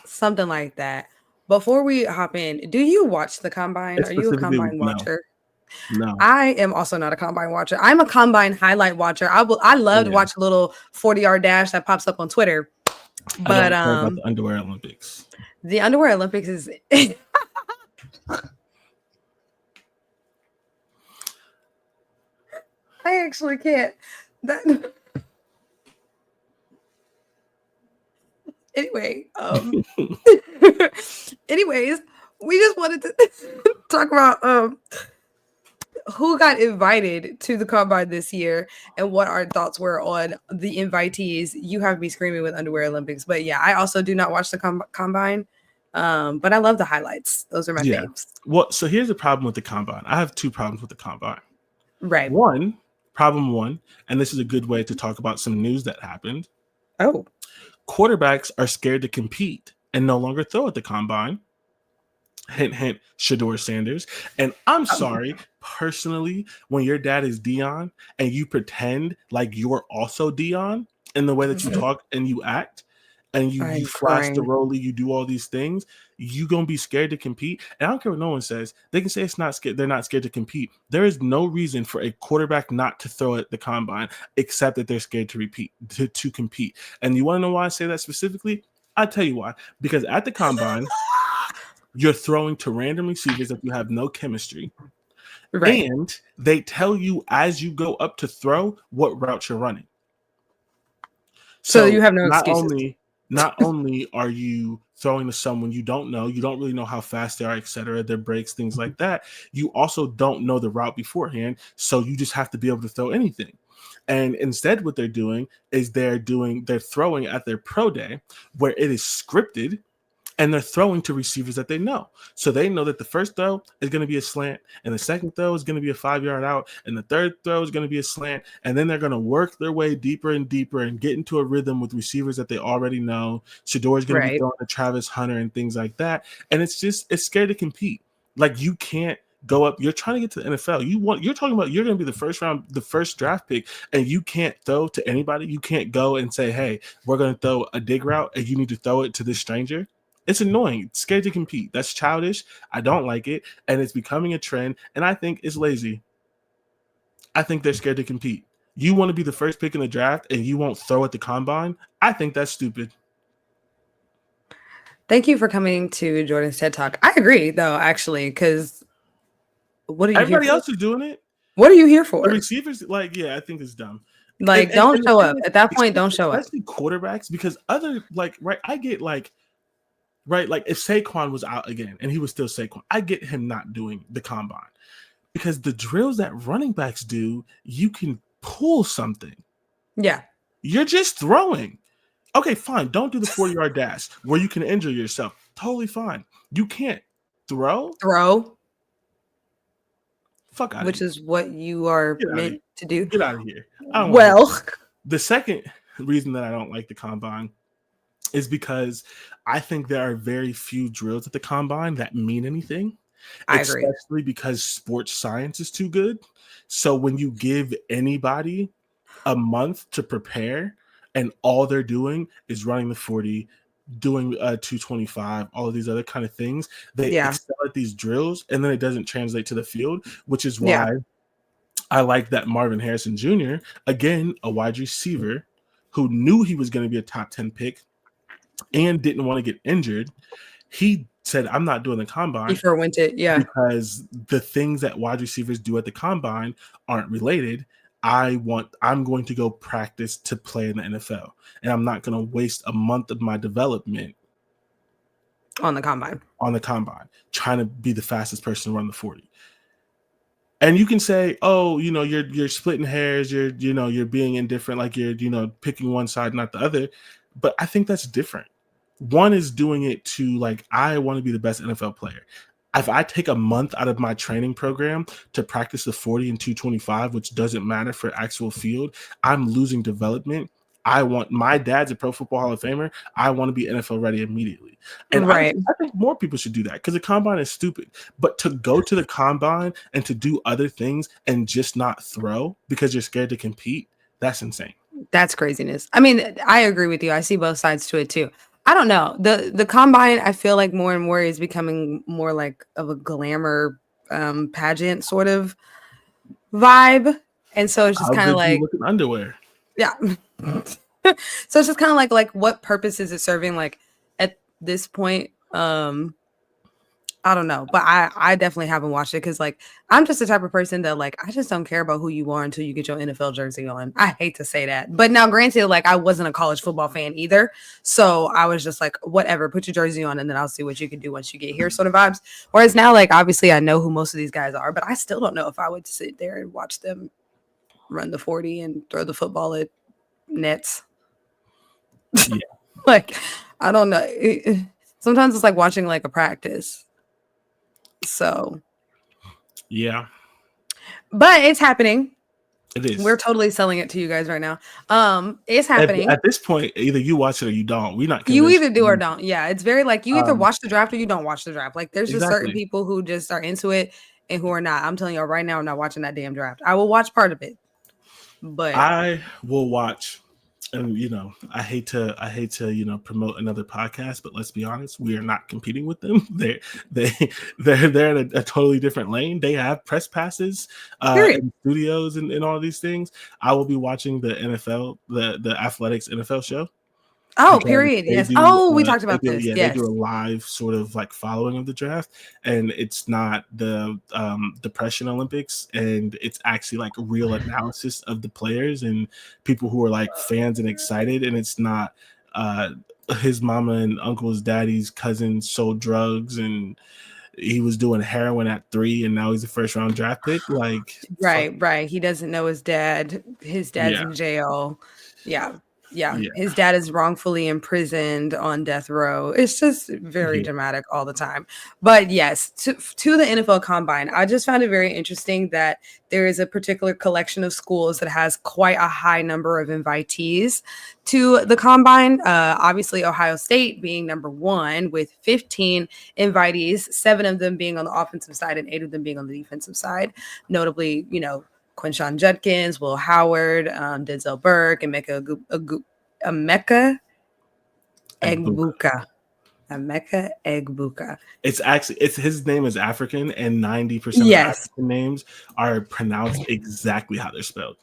Something like that. Before we hop in, do you watch the Combine? Are you a Combine watcher? No. I am also not a Combine watcher. I'm a Combine highlight watcher. I love to watch a little 40-yard dash that pops up on Twitter. But I don't care about the underwear Olympics. The underwear Olympics is I actually can't. Anyway, anyways, we just wanted to talk about who got invited to the Combine this year and what our thoughts were on the invitees. You have me screaming with underwear Olympics, but yeah, I also do not watch the Combine, but I love the highlights. Those are my faves. Well, so here's the problem with the Combine. I have 2 problems with the Combine. Right. Problem one, and this is a good way to talk about some news that happened. Oh. Quarterbacks are scared to compete and no longer throw at the Combine. Hint, hint, Shedeur Sanders. And I'm sorry, personally, when your dad is Deion and you pretend like you're also Deion in the way that you talk and you act, and you flash the rollie, you do all these things, you gonna be scared to compete. And I don't care what no one says. They can say it's not scared. They're not scared to compete. There is no reason for a quarterback not to throw at the Combine, except that they're scared to compete. And you want to know why I say that specifically? I'll tell you why. Because at the Combine, you're throwing to random receivers that you have no chemistry. Right. And they tell you as you go up to throw what route you're running. So you have no excuses. Not only are you throwing to someone you don't know, you don't really know how fast they are, etc., their breaks, things like that. You also don't know the route beforehand, so you just have to be able to throw anything. And instead, what they're doing is they're throwing at their pro day where it is scripted. And they're throwing to receivers that they know. So they know that the first throw is going to be a slant, and the second throw is going to be a 5-yard out, and the third throw is going to be a slant. And then they're going to work their way deeper and deeper and get into a rhythm with receivers that they already know. Shedeur is going to be throwing to Travis Hunter and things like that. And it's scared to compete. Like, you can't go up. You're trying to get to the NFL. You're talking about you're going to be the first draft pick, and you can't throw to anybody. You can't go and say, hey, we're going to throw a dig route, and you need to throw it to this stranger. It's annoying. It's scared to compete. That's childish. I don't like it. And it's becoming a trend. And I think it's lazy. I think they're scared to compete. You want to be the first pick in the draft and you won't throw at the Combine? I think that's stupid. Thank you for coming to Jordan's TED Talk. I agree, though, actually, because what are you Everybody here for? else is doing it. What are you here The for? receivers, like, yeah, I think it's dumb. Like, don't show up. At that point, don't show up. Especially quarterbacks, because other, like, right, I get, like, right, like, if Saquon was out again and he was still Saquon, I get him not doing the combine. Because the drills that running backs do, you can pull something. Yeah. You're just throwing. Okay, fine. Don't do the 40-yard dash where you can injure yourself. Totally fine. You can't throw. Fuck out of here. Which is what you are meant to do. Get out of here. The second reason that I don't like the combine is because I think there are very few drills at the combine that mean anything. I agree. Especially because sports science is too good. So when you give anybody a month to prepare and all they're doing is running the 40, doing 225, all of these other kind of things, they excel at these drills, and then it doesn't translate to the field, which is why I like that Marvin Harrison Jr., again, a wide receiver who knew he was going to be a top 10 pick and didn't want to get injured. He said, I'm not doing the combine. He forwent it, because the things that wide receivers do at the combine aren't related. I'm going to go practice to play in the NFL, and I'm not going to waste a month of my development on the combine, trying to be the fastest person to run the 40. And you can say, oh, you're splitting hairs, you're being indifferent, like you're picking one side, not the other. But I think that's different. One is doing it to, like, I want to be the best NFL player. If I take a month out of my training program to practice the 40 and 225, which doesn't matter for actual field, I'm losing development. My dad's a Pro Football Hall of Famer. I want to be NFL ready immediately. And I think more people should do that, because the combine is stupid. But to go to the combine and to do other things and just not throw because you're scared to compete, that's insane. That's craziness. I mean, I agree with you. I see both sides to it too. I don't know. The combine, I feel like more and more is becoming more like of a glamour pageant sort of vibe. And so it's just kind of like underwear. Yeah. So it's just kind of like what purpose is it serving, like, at this point? I don't know, but I definitely haven't watched it, because, like, I'm just the type of person that, like, I just don't care about who you are until you get your NFL jersey on. I hate to say that, but now granted, like, I wasn't a college football fan either, so I was just like, whatever, put your jersey on and then I'll see what you can do once you get here, sort of vibes. Whereas now, like, obviously I know who most of these guys are, but I still don't know if I would sit there and watch them run the 40 and throw the football at nets. Yeah. Like, I don't know. Sometimes it's like watching, like, a practice. So, yeah, but it's happening. It is. We're totally selling it to you guys right now. It's happening. At this point, either you watch it or you don't. We're not. You either do or don't. Yeah, it's very like you either watch the draft or you don't watch the draft. Like, there's just certain people who just are into it and who are not. I'm telling you right now, I'm not watching that damn draft. I will watch part of it, but I will watch. And I hate to promote another podcast, but let's be honest, we are not competing with them. They're in a totally different lane. They have press passes, in studios and all these things. I will be watching the NFL, the Athletics NFL show. Oh, period. Yes. We talked about this. Yeah, they do a live sort of like following of the draft, and it's not the Depression Olympics, and it's actually like real analysis of the players and people who are like fans and excited, and it's not his mama and uncle's daddy's cousin sold drugs and he was doing heroin at 3 and now he's a first round draft pick. Like, right. He doesn't know his dad. His dad's in jail. Yeah, his dad is wrongfully imprisoned on death row. It's just very dramatic all the time. But yes, to the NFL Combine, I just found it very interesting that there is a particular collection of schools that has quite a high number of invitees to the Combine. Obviously, Ohio State being number 1 with 15 invitees, 7 of them being on the offensive side and 8 of them being on the defensive side. Notably, Quinshon Judkins, Will Howard, Denzel Burke, and Emeka Egbuka. It's his name is African, and 90% of African names are pronounced exactly how they're spelled.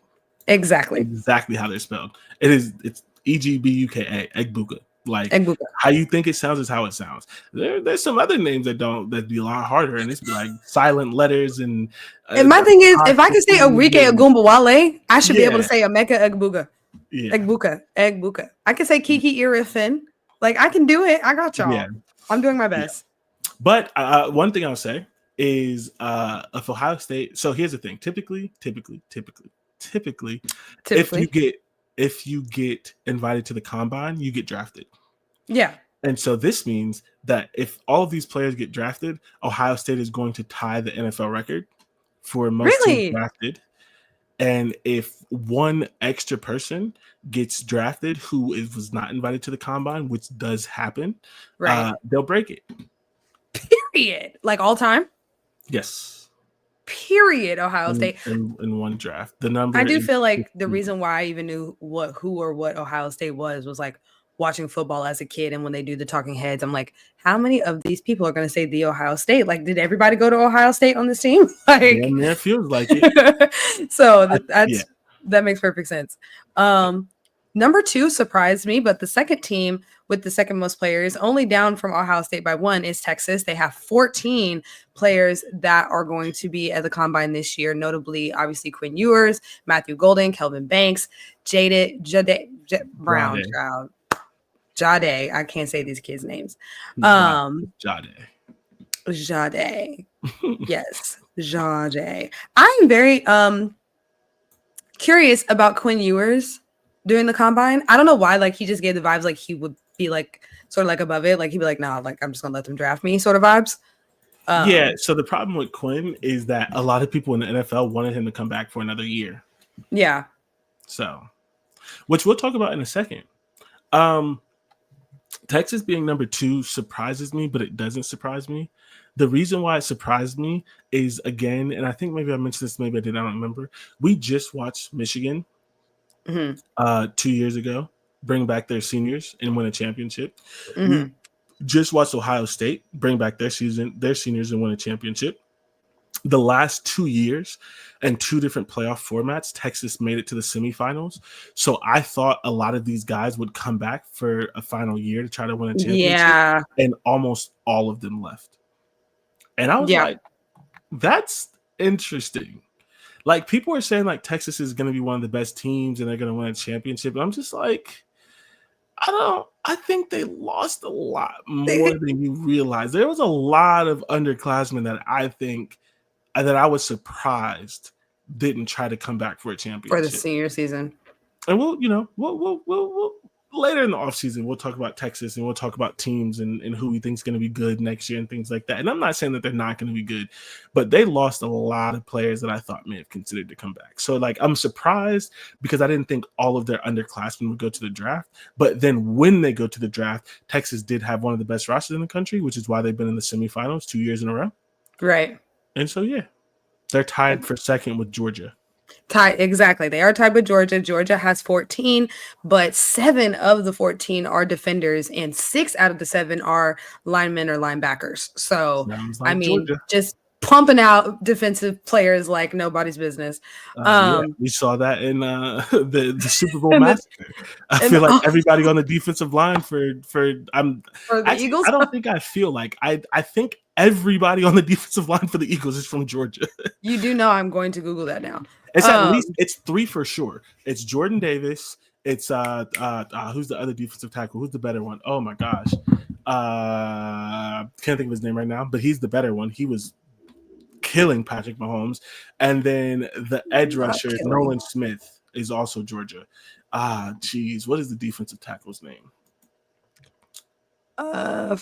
Exactly how they're spelled. It's Egbuka, Egbuka. Like Egbuka. how you think it sounds is how it sounds. There's some other names that'd be a lot harder, and it's be like silent letters and. And my thing is, if I can say Enrique Agumbawale, I should be able to say Emeka Egbuka. Yeah. Egbuka. I can say Kiki Irifin. Like I can do it. I got y'all. Yeah. I'm doing my best. Yeah. But one thing I'll say is if Ohio State. So here's the thing. Typically, if you get invited to the combine, you get drafted. Yeah. And so this means that if all of these players get drafted, Ohio State is going to tie the NFL record for most teams drafted. And if one extra person gets drafted who was not invited to the combine, which does happen, they'll break it. Period. Like all time? Yes. Period. Ohio State. In one draft. The number. I do feel like the reason why I even knew who or what Ohio State was like watching football as a kid. And when they do the talking heads, I'm like, how many of these people are going to say the Ohio State? Like, did everybody go to Ohio State on this team? Like, it feels like it. So that makes perfect sense. Number 2 surprised me, but the second team with the second most players, only down from Ohio State by 1, is Texas. They have 14 players that are going to be at the combine this year, notably, obviously, Quinn Ewers, Matthew Golden, Kelvin Banks, Jade Brown. Jade. I can't say these kids' names. Jade. Yes, Jade. I'm very curious about Quinn Ewers doing the combine. I don't know why. Like he just gave the vibes like he would be like sort of like above it. Like he'd be like, nah, like I'm just gonna let them draft me sort of vibes. Yeah. So the problem with Quinn is that a lot of people in the NFL wanted him to come back for another year. Yeah. So, which we'll talk about in a second. Texas being number 2 surprises me, but it doesn't surprise me. The reason why it surprised me is, again, and I think maybe I mentioned this, maybe I did, I don't remember. We just watched Michigan 2 years ago bring back their seniors and win a championship. We just watched Ohio State bring back their seniors and win a championship. The last 2 years and 2 different playoff formats, Texas made it to the semifinals. So I thought a lot of these guys would come back for a final year to try to win a championship. And almost all of them left. And I was like, that's interesting. Like people are saying like Texas is going to be one of the best teams and they're going to win a championship. And I'm just like, I think they lost a lot more than you realize. There was a lot of underclassmen that I think that I was surprised didn't try to come back for a championship for the senior season. And we'll later in the offseason, we'll talk about Texas and we'll talk about teams and who we think is going to be good next year and things like that. And I'm not saying that they're not going to be good, but they lost a lot of players that I thought may have considered to come back. So like, I'm surprised because I didn't think all of their underclassmen would go to the draft. But then when they go to the draft, Texas did have one of the best rosters in the country, which is why they've been in the semifinals 2 years in a row. Right. And so, yeah, they're tied for second with Georgia. Exactly. They are tied with Georgia. Georgia has 14, but 7 of the 14 are defenders and 6 out of the 7 are linemen or linebackers. So, like I mean, Georgia. Just pumping out defensive players like nobody's business. We saw that in the Super Bowl massacre. I feel like everybody on the defensive line for the Eagles. I don't think I feel like I think everybody on the defensive line for the Eagles is from Georgia. You do know I'm going to Google that now. It's at least it's 3 for sure. It's Jordan Davis. It's who's the other defensive tackle? Who's the better one? Oh my gosh. Can't think of his name right now, but he's the better one. He was killing Patrick Mahomes. And then the edge rusher, Nolan Smith, is also Georgia. What is the defensive tackle's name? I'm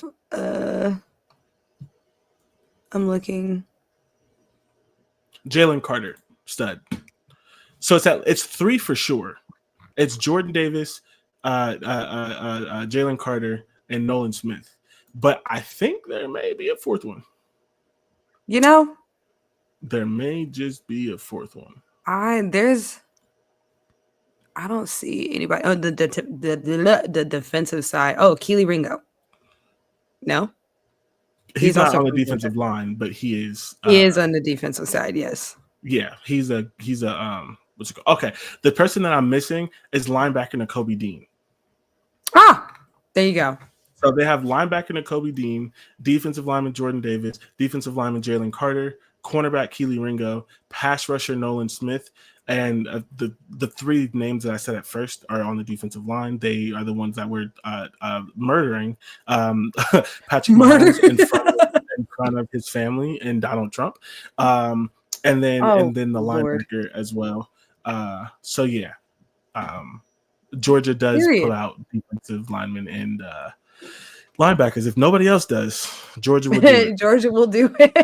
looking. Jalen Carter, stud. So it's 3 for sure. It's Jordan Davis, Jalen Carter, and Nolan Smith. But I think there may be a 4th one. You know, there may just be a 4th one. I don't see anybody. Oh, the defensive side. Oh, Keely Ringo. No. He's not on the defensive line, but he is. He is on the defensive side. Yes. Yeah, he's a what's it called? Okay, the person that I'm missing is linebacker Nakobe Dean. There you go. So they have linebacker Nakobe Dean, defensive lineman Jordan Davis, defensive lineman Jalen Carter, cornerback Keely Ringo, pass rusher Nolan Smith, and the three names that I said at first are on the defensive line. They are the ones that were murdering Patrick Mahomes in front of his family and Donald Trump, and then the linebacker as well. So yeah, Georgia does put out defensive linemen and linebackers. If nobody else does, Georgia will do it. Georgia will do it.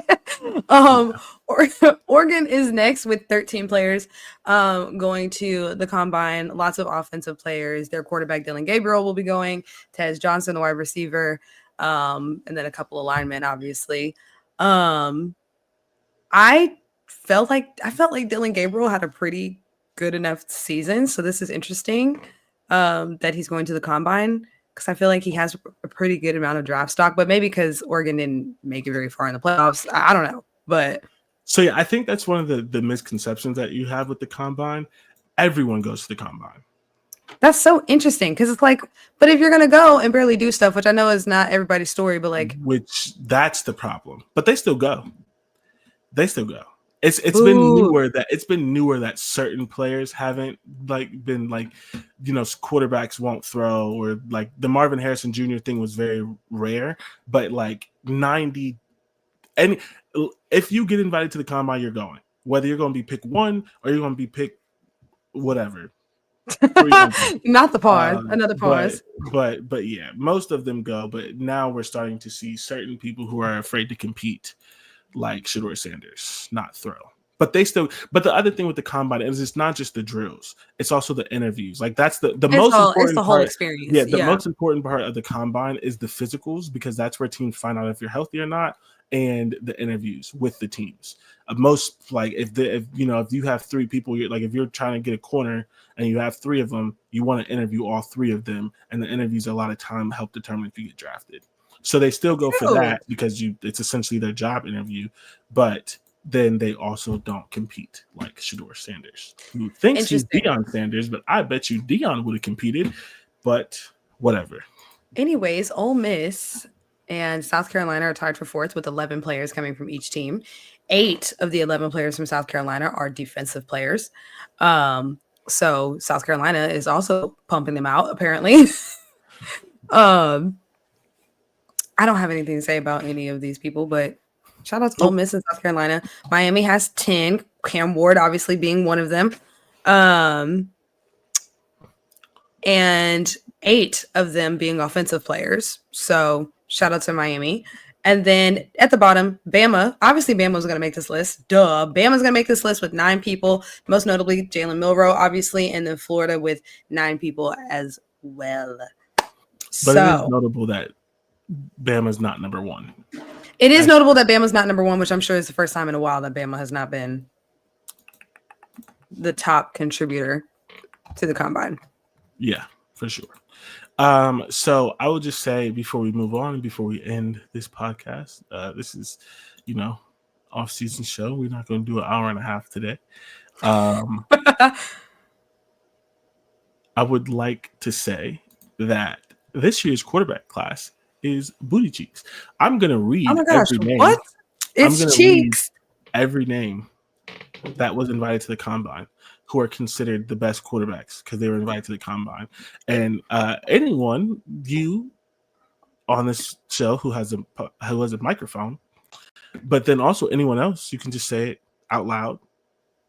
Oregon is next with 13 players going to the combine. Lots of offensive players. Their quarterback Dylan Gabriel will be going. Tez Johnson, the wide receiver, and then a couple of linemen, obviously. I felt like Dylan Gabriel had a pretty good enough season, so this is interesting that he's going to the combine. Because I feel like he has a pretty good amount of draft stock, but maybe because Oregon didn't make it very far in the playoffs. I don't know. But so yeah, I think that's one of the misconceptions that you have with the combine. Everyone goes to the combine. That's so interesting because it's like, but if you're gonna go and barely do stuff, which I know is not everybody's story, but like, which that's the problem. But they still go. It's been newer that certain players haven't been quarterbacks won't throw, or like the Marvin Harrison Jr. thing was very rare, but like 90 and if you get invited to the combine, you're going, whether you're going to be pick 1 or you're going to be pick whatever. Not the pause, another pause. But yeah, most of them go, but now we're starting to see certain people who are afraid to compete, like Shedeur Sanders, not throw. But the other thing with the combine is it's not just the drills, it's also the interviews. Like that's the most important whole experience. Yeah, the most important part of the combine is the physicals, because that's where teams find out if you're healthy or not, and the interviews with the teams. Most like if you have 3 people, if you're trying to get a corner and you have 3 of them, you want to interview all 3 of them, and the interviews a lot of time help determine if you get drafted. So they still go for that because it's essentially their job interview, but then they also don't compete like Shedeur Sanders, who thinks he's Deion Sanders, but I bet you Deion would have competed, but whatever. Anyways, Ole Miss and South Carolina are tied for 4th with 11 players coming from each team. 8 of the 11 players from South Carolina are defensive players. So South Carolina is also pumping them out, apparently. I don't have anything to say about any of these people, but shout out to Ole Miss and South Carolina. Miami has 10, Cam Ward obviously being one of them. And 8 of them being offensive players. So shout out to Miami. And then at the bottom, Bama. Obviously, Bama's going to make this list. Duh. Bama's going to make this list with 9 people, most notably Jalen Milroe, obviously, and then Florida with 9 people as well. But it is notable that Bama's not number 1. It is notable that Bama's not number 1, which I'm sure is the first time in a while that Bama has not been the top contributor to the combine. Yeah, for sure. So I will just say before we move on, before we end this podcast, this is, off-season show. We're not going to do an hour and a half today. I would like to say that this year's quarterback class is booty cheeks. I'm going to read every name. What? It's cheeks. Every name that was invited to the combine who are considered the best quarterbacks because they were invited to the combine. And anyone you on this show who has a microphone, but then also anyone else, you can just say it out loud.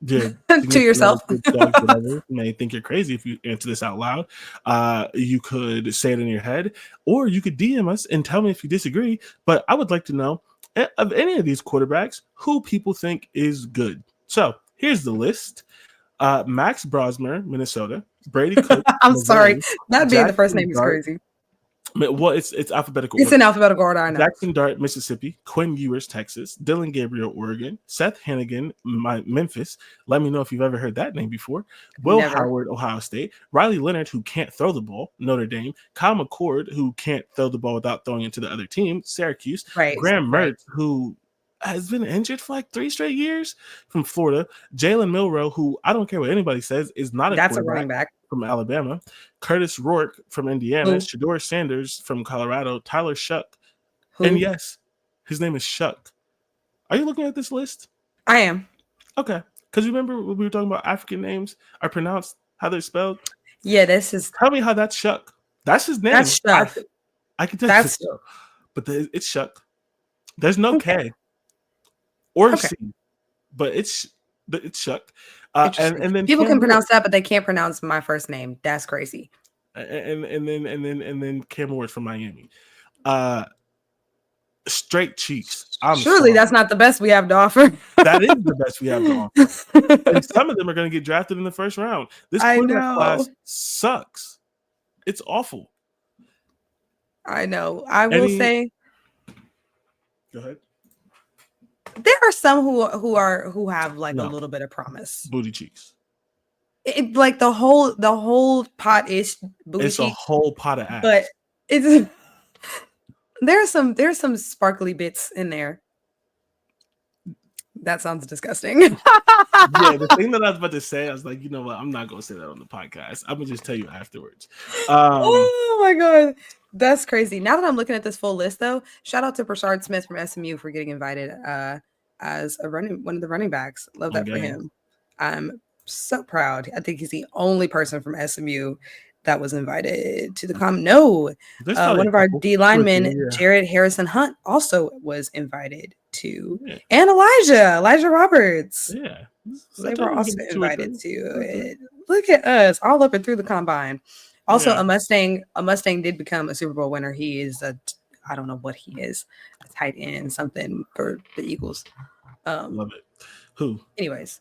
To yourself. You may think you're crazy if you answer this out loud. You could say it in your head, or you could DM us and tell me if you disagree. But I would like to know, of any of these quarterbacks, who people think is good. So here's the list. Max Brosmer, Minnesota. Brady Cook. I'm sorry. That being the first name is crazy. Well, it's alphabetical. It's in alphabetical order, I know. Jackson Dart, Mississippi. Quinn Ewers, Texas. Dylan Gabriel, Oregon. Seth Hannigan, Memphis. Let me know if you've ever heard that name before. Will Howard, Ohio State. Riley Leonard, who can't throw the ball, Notre Dame. Kyle McCord, who can't throw the ball without throwing it to the other team, Syracuse. Right. Graham Mertz, who has been injured for like 3 straight years, from Florida. Jalen Milroe, who I don't care what anybody says, is not a quarterback. That's a running back. from Alabama, Curtis Rourke from Indiana, Shedeur Sanders from Colorado, Tyler Shuck, and yes, his name is Shuck. Are you looking at this list? I am. Okay, because remember when we were talking about African names are pronounced how they're spelled? Yeah, this is. Tell me how that's Shuck. That's his name. That's Shuck. I can tell you so, but it's Shuck. There's no K or C, but it's Shuck. And then people can pronounce that, but they can't pronounce my first name. That's crazy. And then Cam Ward from Miami. Straight cheeks. Surely that's not the best we have to offer. That is the best we have to offer. And some of them are going to get drafted in the first round. This quarterback class sucks. It's awful. I know. I will say. Go ahead. There are some who have like a little bit of promise. Booty cheeks. Like the whole pot is booty cheeks. It's a whole pot of ass. But it's there's some sparkly bits in there. That sounds disgusting. Yeah, the thing that I was about to say, I was like, you know what? I'm not gonna say that on the podcast. I'm gonna just tell you afterwards. Oh my god, that's crazy. Now that I'm looking at this full list, though, shout out to Brashard Smith from SMU for getting invited as one of the running backs. Love that for him. I'm so proud. I think he's the only person from SMU that was invited to the one of our D linemen, Jared Harrison Hunt, also was invited to, and Elijah Roberts. Yeah, so they were also invited to it. Look at us, all up and through the combine. Also, a Mustang did become a Super Bowl winner. He is I don't know what he is, a tight end, something for the Eagles. Love it. Who? Anyways.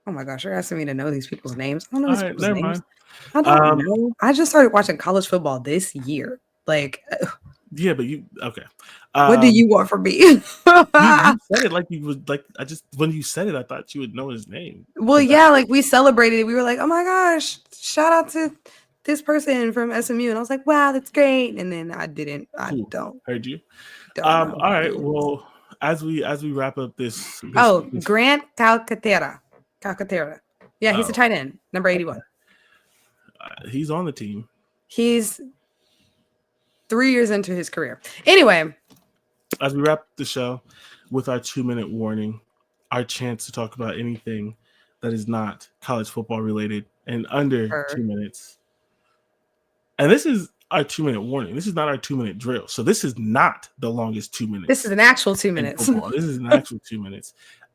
Oh my gosh, you're asking me to know these people's names. I don't know these people's names. Mind. I don't know. I just started watching college football this year. Like, yeah, but you okay? What do you want from me? you said it like you would like. When you said it, I thought you would know his name. Well, yeah, like we celebrated it. We were like, oh my gosh, shout out to this person from SMU, and I was like, wow, that's great. And then I didn't. I don't heard you. All right. Well, as we wrap up this Grant Calcaterra. Yeah, he's a tight end, number 81. He's on the team. He's 3 years into his career. Anyway, as we wrap the show with our 2-minute warning, our chance to talk about anything that is not college football related and under 2 minutes. And this is our 2-minute warning. This is not our 2-minute drill. So this is not the longest 2 minutes. This is an actual 2 minutes. This is an actual 2 minutes.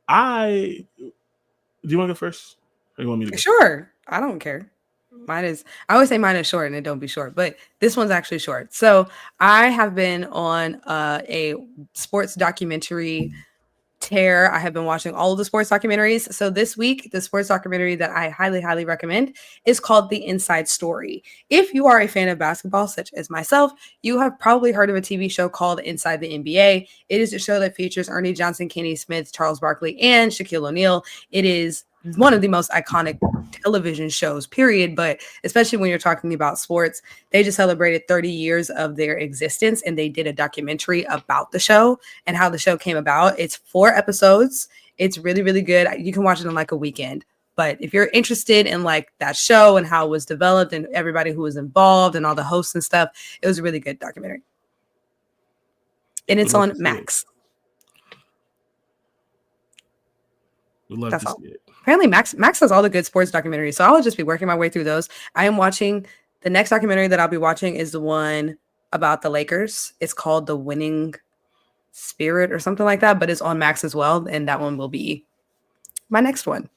Do you want to go first? Or you want me to go? Sure. I don't care. I always say mine is short and it don't be short, but this one's actually short. So I have been on a sports documentary tear. I have been watching all of the sports documentaries. So this week, the sports documentary that I highly, highly recommend is called The Inside Story. If you are a fan of basketball, such as myself, you have probably heard of a TV show called Inside the NBA. It is a show that features Ernie Johnson, Kenny Smith, Charles Barkley, and Shaquille O'Neal. It is one of the most iconic television shows, period. But especially when you're talking about sports, they just celebrated 30 years of their existence, and they did a documentary about the show and how the show came about. It's 4 episodes. It's really, really good. You can watch it in like a weekend. But if you're interested in like that show and how it was developed and everybody who was involved and all the hosts and stuff, it was a really good documentary. And it's on Max. We'd love to see it. Apparently Max has all the good sports documentaries. So I'll just be working my way through those. I am watching the next documentary that I'll be watching is the one about the Lakers. It's called The Winning Spirit or something like that, but it's on Max as well. And that one will be my next one.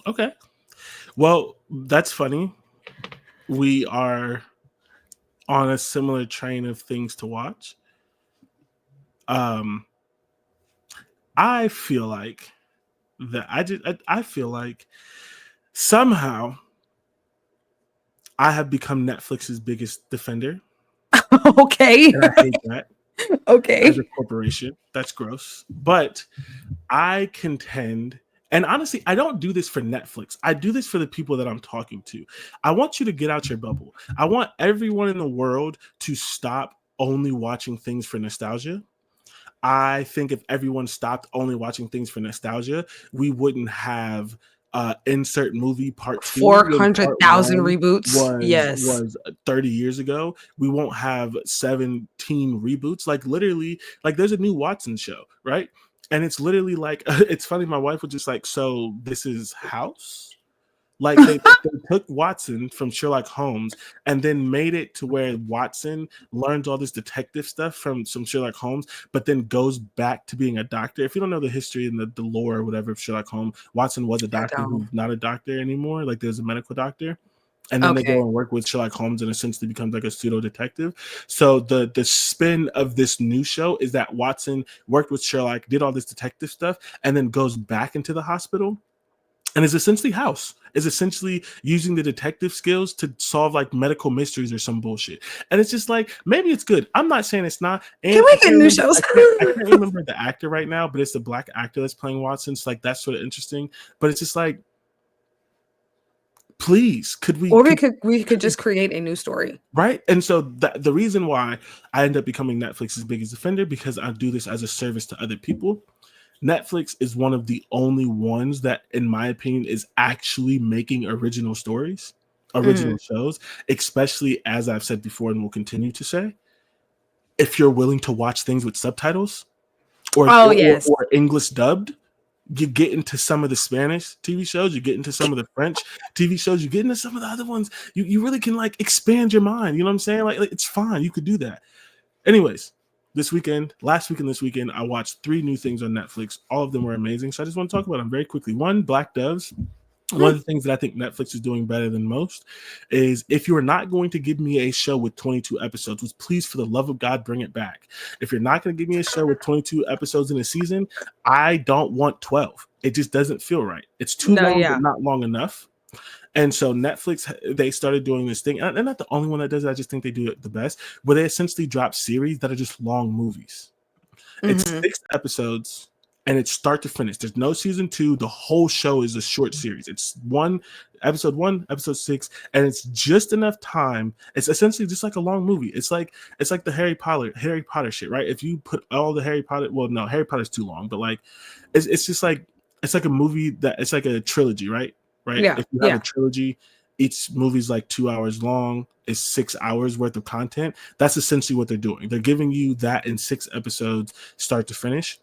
Okay. Well, that's funny. We are on a similar train of things to watch. I feel like I feel like somehow I have become Netflix's biggest defender. Okay. And I hate that. Okay. As a corporation. That's gross. But I contend, and honestly, I don't do this for Netflix. I do this for the people that I'm talking to. I want you to get out your bubble. I want everyone in the world to stop only watching things for nostalgia. I think if everyone stopped only watching things for nostalgia, we wouldn't have insert movie part 2 when part 400,000 1 reboots. Yes. was 30 years ago. We won't have 17 reboots. Like literally, like there's a new Watson show, right? And it's literally like it's funny. My wife was just like, "So this is House." Like they took Watson from Sherlock Holmes and then made it to where Watson learns all this detective stuff from some Sherlock Holmes, but then goes back to being a doctor. If you don't know the history and the lore or whatever of Sherlock Holmes, Watson was a doctor who's not a doctor anymore. Like there's a medical doctor. And then they go and work with Sherlock Holmes and essentially becomes like a pseudo detective. So the spin of this new show is that Watson worked with Sherlock, did all this detective stuff, and then goes back into the hospital. And is essentially House, is essentially using the detective skills to solve like medical mysteries or some bullshit. And it's just like, maybe it's good. I'm not saying it's not. And can we get new shows? I can't remember the actor right now, but it's the black actor that's playing Watson. So like that's sort of interesting. But it's just like, please, we could just create a new story, right? And so the reason why I end up becoming Netflix's biggest offender, because I do this as a service to other people. Netflix is one of the only ones that, in my opinion, is actually making original stories, original shows, especially as I've said before and will continue to say, if you're willing to watch things with subtitles or English dubbed, you get into some of the Spanish TV shows, you get into some of the French TV shows, you get into some of the other ones. You really can like expand your mind. You know what I'm saying? Like it's fine. You could do that. Anyways, this weekend, I watched 3 new things on Netflix. All of them were amazing. So I just want to talk about them very quickly. One, Black Doves. One of the things that I think Netflix is doing better than most is if you are not going to give me a show with 22 episodes, which please, for the love of God, bring it back. If you're not going to give me a show with 22 episodes in a season, I don't want 12. It just doesn't feel right. It's too long, but not long enough. And so Netflix, they started doing this thing. And they're not the only one that does it. I just think they do it the best, where they essentially drop series that are just long movies. It's 6 episodes. And it's start to finish. There's no season 2. The whole show is a short series. It's episode 1, episode 6, and it's just enough time. It's essentially just like a long movie. It's like the Harry Potter shit, right? If you put all the Harry Potter's too long, but like it's just like it's like a movie that it's like a trilogy, right? Right? Yeah. If you have a trilogy, each movie's like 2 hours long. It's 6 hours worth of content. That's essentially what they're doing. They're giving you that in 6 episodes, start to finish.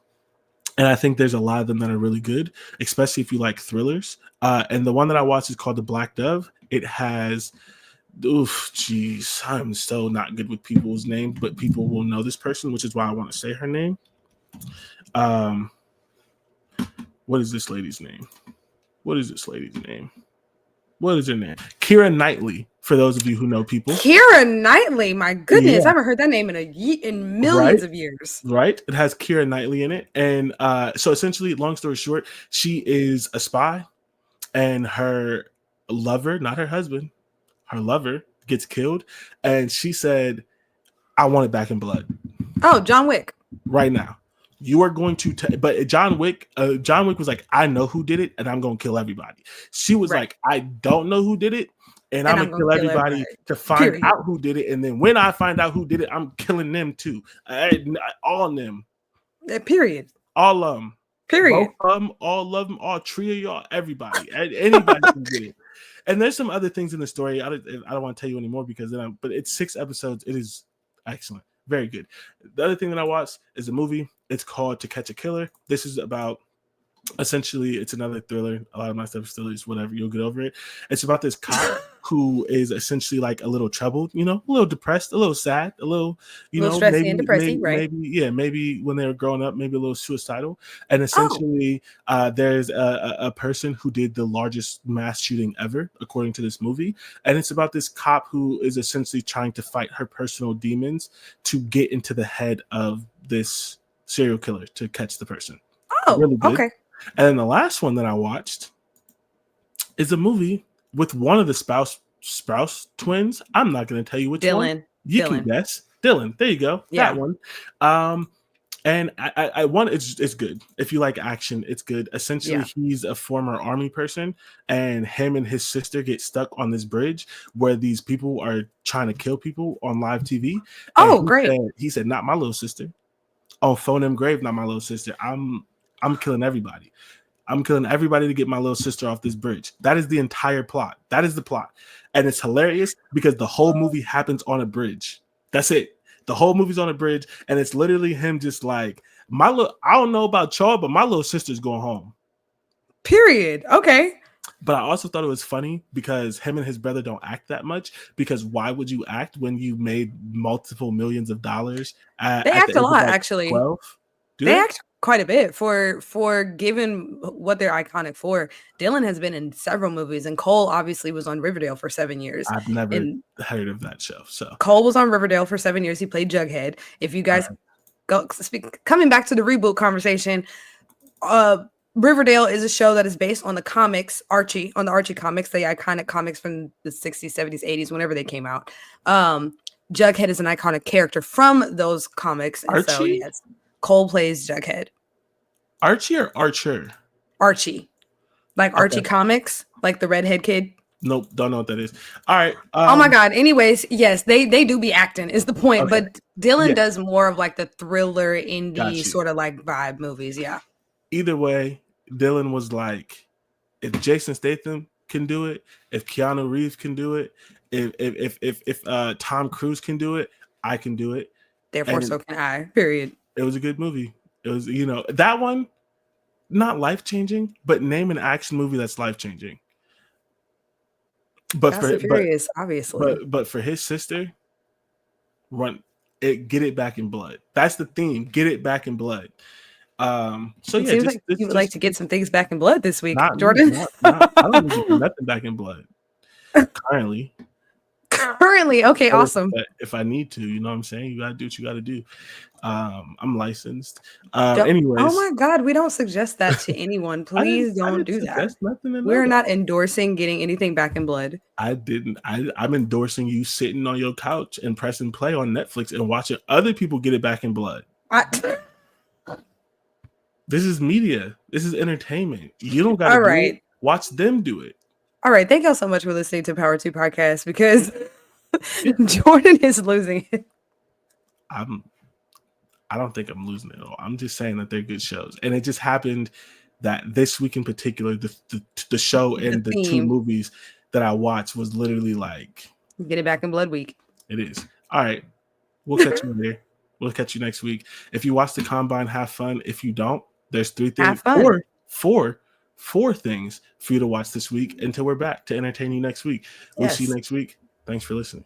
And I think there's a lot of them that are really good, especially if you like thrillers. And the one that I watched is called The Black Dove. It has, I'm so not good with people's names, but people will know this person, which is why I want to say her name. What is this lady's name? What is her name? Keira Knightley, for those of you who know people. Keira Knightley, my goodness, I haven't heard that name in millions of years. Right? It has Keira Knightley in it. And so essentially, long story short, she is a spy and her lover, not her husband, her lover gets killed. And she said, I want it back in blood. Oh, John Wick. Right now. You are going to, but John Wick was like, I know who did it, and I'm going to kill everybody. She was like, I don't know who did it, and I'm going to kill everybody to find out who did it. And then when I find out who did it, I'm killing them too. All of them. Period. All of them. Period. Both of them, all of them, all 3 of y'all, everybody. Anybody can get it. And there's some other things in the story. I don't want to tell you anymore because but it's 6 episodes. It is excellent. Very good. The other thing that I watched is a movie. It's called To Catch a Killer. This is about, essentially, it's another thriller. A lot of my stuff is thrillers, whatever. You'll get over it. It's about this cop who is essentially like a little troubled, a little depressed, a little sad, a little, stressy maybe, and depressing, right? Maybe when they were growing up, maybe a little suicidal. And essentially, there's a person who did the largest mass shooting ever, according to this movie. And it's about this cop who is essentially trying to fight her personal demons to get into the head of this serial killer to catch the person. Oh, really good. Okay. And then the last one that I watched is a movie with one of the Sprouse twins. I'm not going to tell you which one. You can guess. Dylan. There you go. Yeah. That one. And I want it's good. If you like action, it's good. Essentially, he's a former army person, and him and his sister get stuck on this bridge where these people are trying to kill people on live TV. Oh, great. He said, not my little sister. Oh, phone them grave, not my little sister. I'm killing everybody. I'm killing everybody to get my little sister off this bridge. That is the entire plot. That is the plot. And it's hilarious because the whole movie happens on a bridge. That's it. The whole movie's on a bridge, and it's literally him just like, I don't know about y'all, but my little sister's going home. Period. Okay. But I also thought it was funny because him and his brother don't act that much, because why would you act when you made multiple millions of dollars? They act a lot, actually. 12? They act quite a bit for given what they're iconic for. Dylan has been in several movies, and Cole obviously was on Riverdale for 7 years. I've never heard of that show. So Cole was on Riverdale for 7 years. He played Jughead. If you guys coming back to the reboot conversation, Riverdale is a show that is based on the comics, Archie, on the Archie comics, the iconic comics from the 60s, 70s, 80s, whenever they came out. Jughead is an iconic character from those comics. And Archie? So, yes, Cole plays Jughead. Archie or Archer? Archie. Like Archie comics, like the redhead kid. Nope, don't know what that is. All right. Oh my God. Anyways, yes, they do be acting is the point. Okay. But Dylan does more of like the thriller, indie sort of like vibe movies. Yeah. Either way, Dylan was like, if Jason Statham can do it, if Keanu Reeves can do it, if Tom Cruise can do it, I can do it. Therefore, so can I. Period. It was a good movie. It was, that one, not life-changing, but name an action movie that's life-changing. But obviously. But for his sister, get it back in blood. That's the theme. Get it back in blood. So it seems like you would like to get some things back in blood this week, Jordan. I don't need to get nothing back in blood currently. Okay, awesome. If I need to, you know what I'm saying? You gotta do what you gotta do. I'm licensed. Anyways. Oh my God, we don't suggest that to anyone. Please don't do that. We're not endorsing getting anything back in blood. I didn't. I'm endorsing you sitting on your couch and pressing play on Netflix and watching other people get it back in blood. This is media. This is entertainment. You don't gotta do it. Watch them do it. All right. Thank y'all so much for listening to Power 2 Podcast, because Jordan is losing it. I don't think I'm losing it at all. I'm just saying that they're good shows. And it just happened that this week in particular, the show and the 2 movies that I watched was literally like Get It Back in Blood week. It is. All right. We'll catch you later. We'll catch you next week. If you watch the Combine, have fun. If you don't, there's 3 things, four things for you to watch this week until we're back to entertain you next week. We'll see you next week. Thanks for listening.